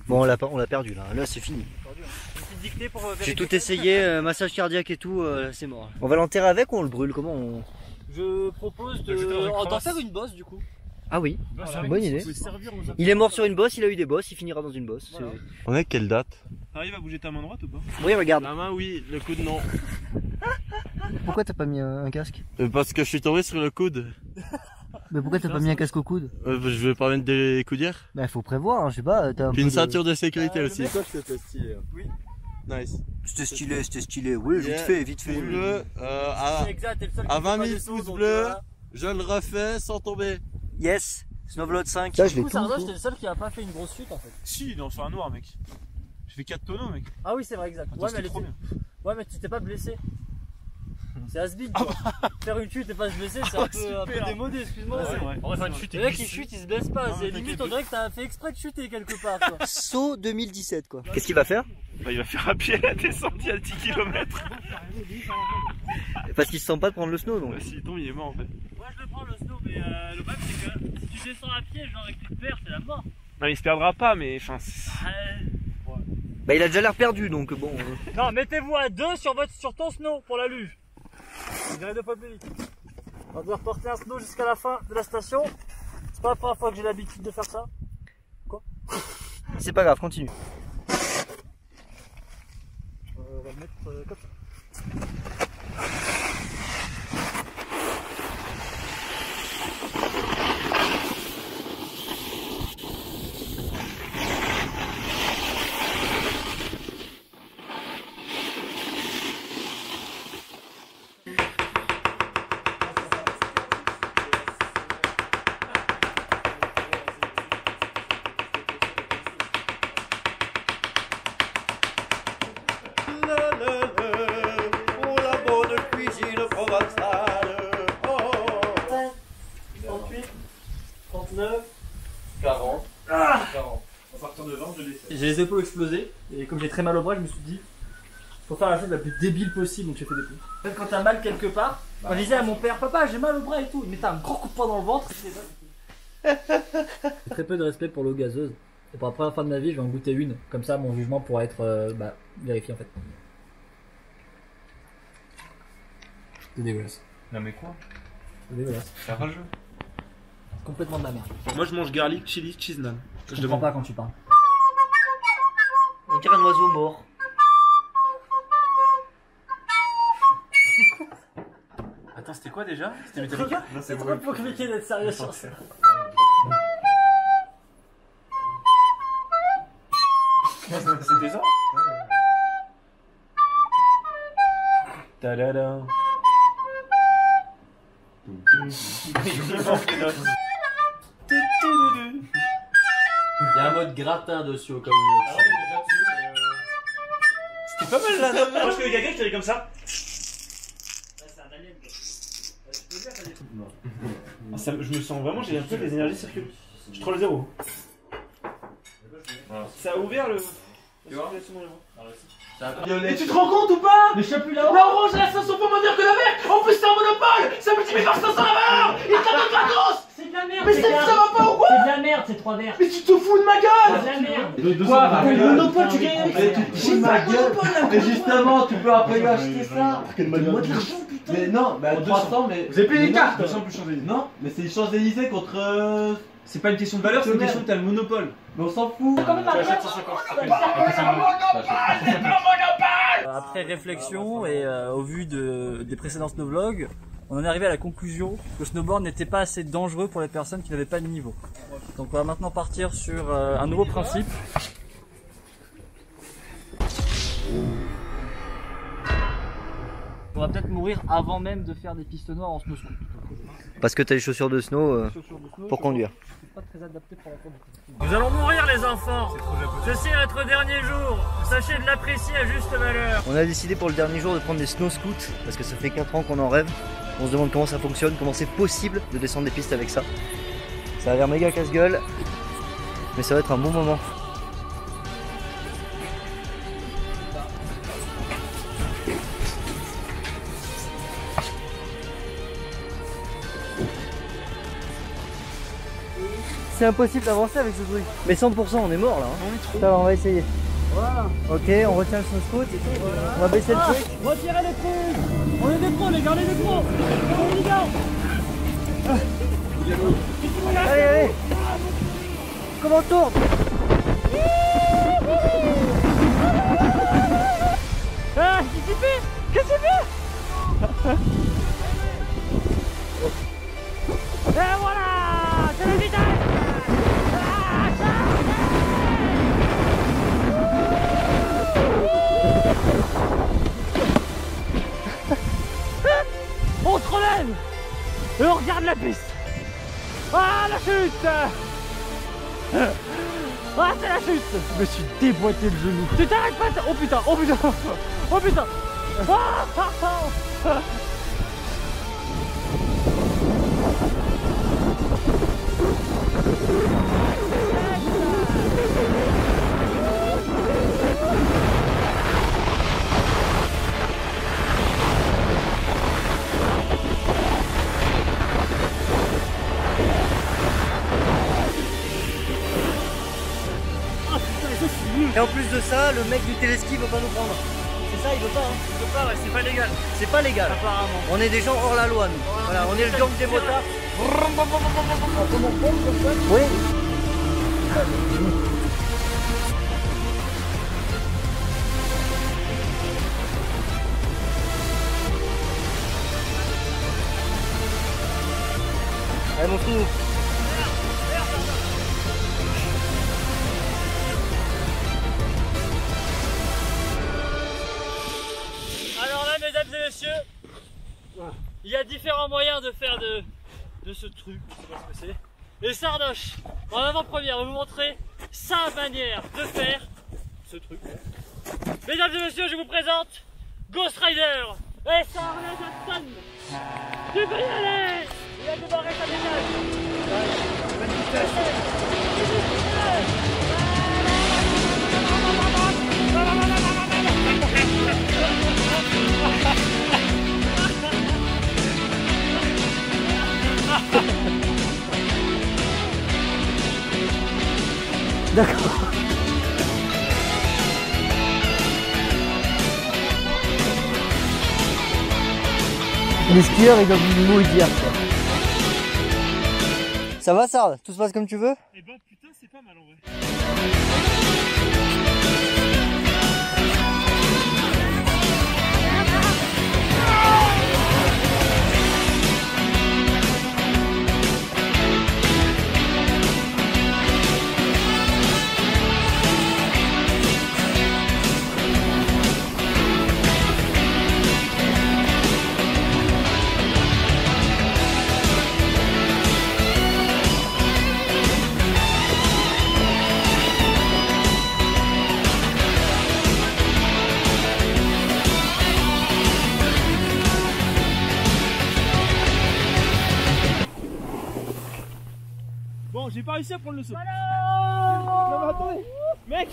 Bon, on l'a perdu là. Là, c'est fini. Une petite dictée pour J'ai tout essayé, massage cardiaque et tout, c'est mort. On va l'enterrer avec ou on le brûle? Comment on... Je propose d'en faire une bosse du coup. Ah oui, Voilà. bonne idée. Servir aux Il est mort sur une bosse, il a eu des bosses, il finira dans une bosse. Voilà. On est quelle date? T'arrives à bouger ta main droite ou pas? Oui, regarde. La main oui, le coude non. Pourquoi t'as pas mis un casque? Parce que je suis tombé sur le coude. Mais pourquoi t'as pas mis un casque au coude? Je vais pas mettre des coudières. Bah faut prévoir, hein, je sais pas. T'as un Puis peu une ceinture de sécurité aussi. mec- C'était stylé. Oui. Nice. C'était stylé. Oui, vite fait, vite fait. Pouce bleu, C'est exact, t'es le seul qui à fait 20 pas 000 des sauts, pouces donc, bleus, je le refais sans tomber. Yes, Snowblood 5. Ça, je Du l'ai coup, tout. Sardoche, t'es le seul qui a pas fait une grosse chute en fait. Si, dans le fer noir, mec. Je fais 4 tonneaux, mec. Ah oui, c'est vrai, exact. Attends, Ouais, mais, c'était trop bien. ouais, mais tu t'es pas blessé. C'est has-been quoi. Faire une chute et pas se blesser, c'est un peu démodé, excuse-moi. Ouais, c'est vrai. On va faire une chute Le mec il chute, il se blesse pas. Non, C'est mais limite, t'inquiète. on dirait que t'as fait exprès de chuter quelque part quoi. Saut 2017 quoi. Qu'est-ce qu'il va faire? Bah, il va faire à pied la descente, il y a 10 km. Parce qu'il se sent pas de prendre le snow donc. Bah, s'il tombe, il est mort en fait. Moi je le prends le snow, mais le problème c'est que si tu descends à pied, genre avec tes perds, c'est la mort. Non, il se perdra pas, mais enfin. Bah il a déjà l'air perdu donc bon. Non, mettez-vous à deux sur ton snow pour la luge. Vous irez 2 fois plus vite. On va devoir porter un snow jusqu'à la fin de la station. C'est pas la première fois que j'ai l'habitude de faire ça. Quoi? C'est pas grave, continue. On va le mettre comme ça. J'ai les épaules explosées et comme j'ai très mal au bras, je me suis dit faut faire la chose la plus débile possible, donc j'ai fait des pompes. En fait, quand t'as mal quelque part, on disait à mon père, papa j'ai mal au bras et tout, il mettait un gros coup de poing dans le ventre. Très peu de respect pour l'eau gazeuse. Et pour la première fois de ma vie, je vais en goûter une. Comme ça, mon jugement pourra être vérifié en fait. C'est dégueulasse. Non mais quoi? C'est dégueulasse. C'est rageux. Complètement de la merde. Moi je mange garlic, chili, cheese naan. Je comprends pas quand tu parles. On dirait un oiseau mort. Attends, c'était quoi déjà? C'était Metallica? C'est trop compliqué d'être sérieux sur ça. C'était ça? Tadada. Il y a un mode gratin dessus au cas où. C'était pas mal là, non? Moi je connais quelqu'un qui est comme ça. Ça, je me sens vraiment, j'ai l'impression que les énergies circulent. Je troll 0. Ça a ouvert le. Tu vois? Mais tu te rends compte ou pas? Mais je suis plus là-haut. La orange et la 500 fois moins dire que la verte. En plus c'est un monopole. Ça multiplie par 500 la valeur. Il t'en donne gratos. C'est de la merde. Mais ça va pas ou quoi? C'est de la merde, ces trois verres. Mais tu te fous de ma gueule. C'est de la merde. Quoi? Le monopole tu gagnes Mais tu te fous de ma gueule. Mais justement, tu peux après lui acheter ça. Moi de l'argent putain. Mais non, bah 300, mais. Vous avez payé les cartes. 200 plus Champs-Élysées. Non, mais c'est les Champs-Élysées contre. C'est pas une question de valeur, c'est une question que t'as le monopole. Mais on s'en fout. Après réflexion et au vu des précédents snowvlogs, on en est arrivé à la conclusion que le snowboard n'était pas assez dangereux pour les personnes qui n'avaient pas de niveau. Donc on va maintenant partir sur un nouveau principe. On va peut-être mourir avant même de faire des pistes noires en snowscooter. Parce que t'as les chaussures de snow pour conduire. C'est pas très adapté pour la conduite. Nous allons mourir les enfants. Ceci est notre dernier jour. Sachez de l'apprécier à juste valeur. On a décidé pour le dernier jour de prendre des snow scouts parce que ça fait 4 ans qu'on en rêve. On se demande comment ça fonctionne, comment c'est possible de descendre des pistes avec ça. Ça a l'air méga casse-gueule, mais ça va être un bon moment. C'est impossible d'avancer avec ce truc. Mais 100% on est mort là. Hein. On est trop. Alors on va essayer. Voilà. Ok, on retient le snow scoot. On va baisser le truc. Retirez les trucs. On est des pros les gars, on est des pros. On est des gars. Allez, allez. Comment on tourne? Ah, qu'est-ce qu'il fait? Qu'est-ce qu'il fait? Et voilà, c'est le vitesse. On se relève et on regarde la piste. Ah, la chute. Ah, c'est la chute. Je me suis déboîté le genou. Tu t'arrêtes pas. Oh putain, oh putain. Oh putain. Ah. Et en plus de ça, le mec du téléski veut pas nous prendre. C'est ça, il veut pas hein. pas, ouais, c'est pas légal. C'est pas légal. Apparemment. On est des gens hors la loi, nous. Voilà, on est le gang des motards. Oui. Allez, montre-nous. Alors là, mesdames et messieurs, il y a différents moyens de faire de ce truc, je sais pas ce que c'est. Et Sardoche, en avant-première, va vous montrer sa manière de faire ce truc. Mesdames et messieurs, je vous présente Ghost Rider. Et ça relève à tonne. Tu peux y aller. Il a démarré sa D'accord. Les skieurs, ils doivent nous le dire, quoi. Ça va, Sard? Tout se passe comme tu veux? Eh ben putain, c'est pas mal en vrai. Bon, j'ai pas réussi à prendre le saut. Non mais attendez, mec,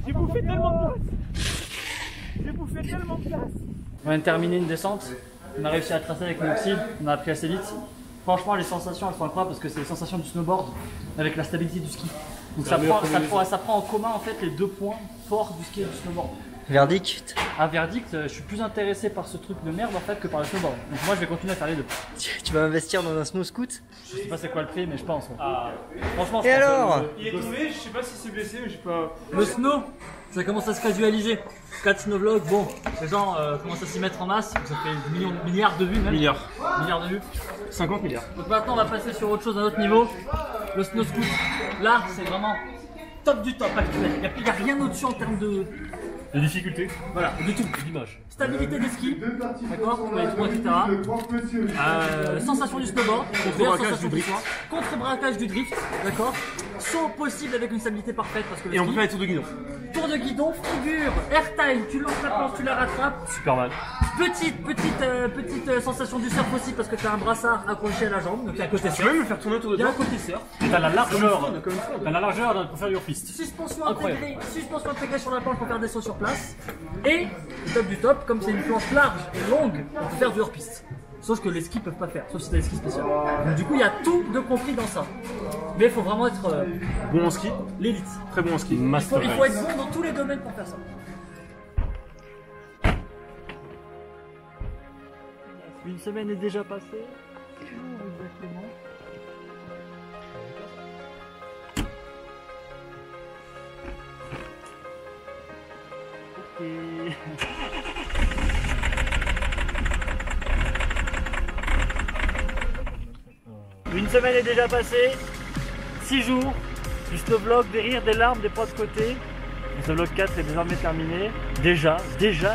j'ai bouffé tellement de place. J'ai bouffé tellement de place. On vient de terminer une descente. On a réussi à tracer avec mon oxyde. On a appris assez vite. Franchement, les sensations, elles sont incroyables parce que c'est les sensations du snowboard avec la stabilité du ski. Donc ça prend en commun en fait les deux points forts du ski et du snowboard. Verdict. Un verdict, je suis plus intéressé par ce truc de merde en fait que par le snowboard. Donc moi je vais continuer à faire les deux. Tu vas investir dans un snow scoot? Je sais pas c'est quoi le prix mais je pense. Ouais. Franchement, et alors? Il est tombé, je sais pas si c'est blessé mais j'ai pas... Le snow, ça commence à se casualiser. 4 snowvlogs, bon, les gens commencent à s'y mettre en masse. Ça fait milliards de vues même. Milliards de vues. 50 milliards. Donc maintenant on va passer sur autre chose, à un autre niveau. Le snow scoot. Là c'est vraiment top du top actuel. Il n'y a rien au-dessus en termes de difficulté. Voilà, du tout. L'image. Stabilité des skis, d'accord, etc. Sensation du snowboard, contre-braquage du drift, d'accord. Saut possible avec une stabilité parfaite parce que le et ski, on peut faire les tours de guidon. Tour de guidon, figure, airtime, tu lances la planche, tu la rattrapes. Super mal. Petite sensation du surf aussi parce que tu as un brassard accroché à la jambe, donc il y a un côté surf. Tu peux même me faire tourner autour de Il y a toi. un côté surf. T'as la largeur pour faire du hors-piste. Suspension intégrée sur la planche pour faire des sauts sur place. Et le top du top, comme c'est une planche large et longue, on peut faire du hors-piste. Sauf que les skis peuvent pas faire, sauf si t'as des skis spéciaux. Donc du coup, il y a tout de compris dans ça. Mais il faut vraiment être bon en ski, l'élite. Très bon en ski. Il faut être bon dans tous les domaines pour faire ça. Une semaine est déjà passée. Exactement. Ok. Une semaine est déjà passée. 6 jours. Du snowvlog, des rires, des larmes, des pas de côté. Le snowvlog 4 est désormais terminé. Déjà,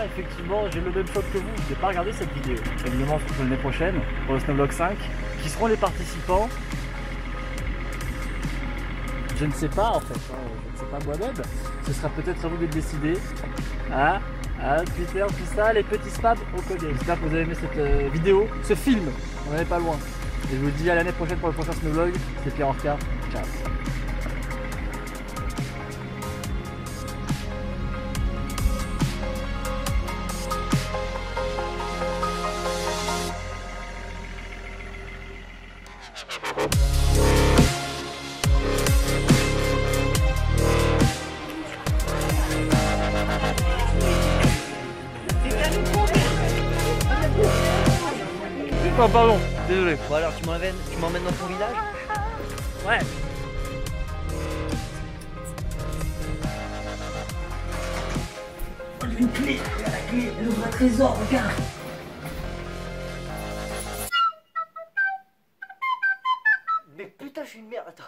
effectivement, j'ai le même choc que vous. Je n'ai pas regardé cette vidéo. Évidemment, on se retrouve l'année prochaine pour le snowvlog 5. Qui seront les participants? Je ne sais pas en fait. Je ne sais pas moi-même. Ce sera peut-être à vous de décider. Ah, Twitter, tout ça, les petits spams, on connaît. J'espère que vous avez aimé cette vidéo, ce film. On n'en est pas loin. Et je vous dis à l'année prochaine pour le prochain snowvlog. C'est Pierre Orca. Ciao. C'est Oh pardon, désolé. Bon alors tu m'emmènes dans ton village? Ouais. Une clé, la clé, elle ouvre un trésor, regarde. Mais putain, je suis une merde, attends.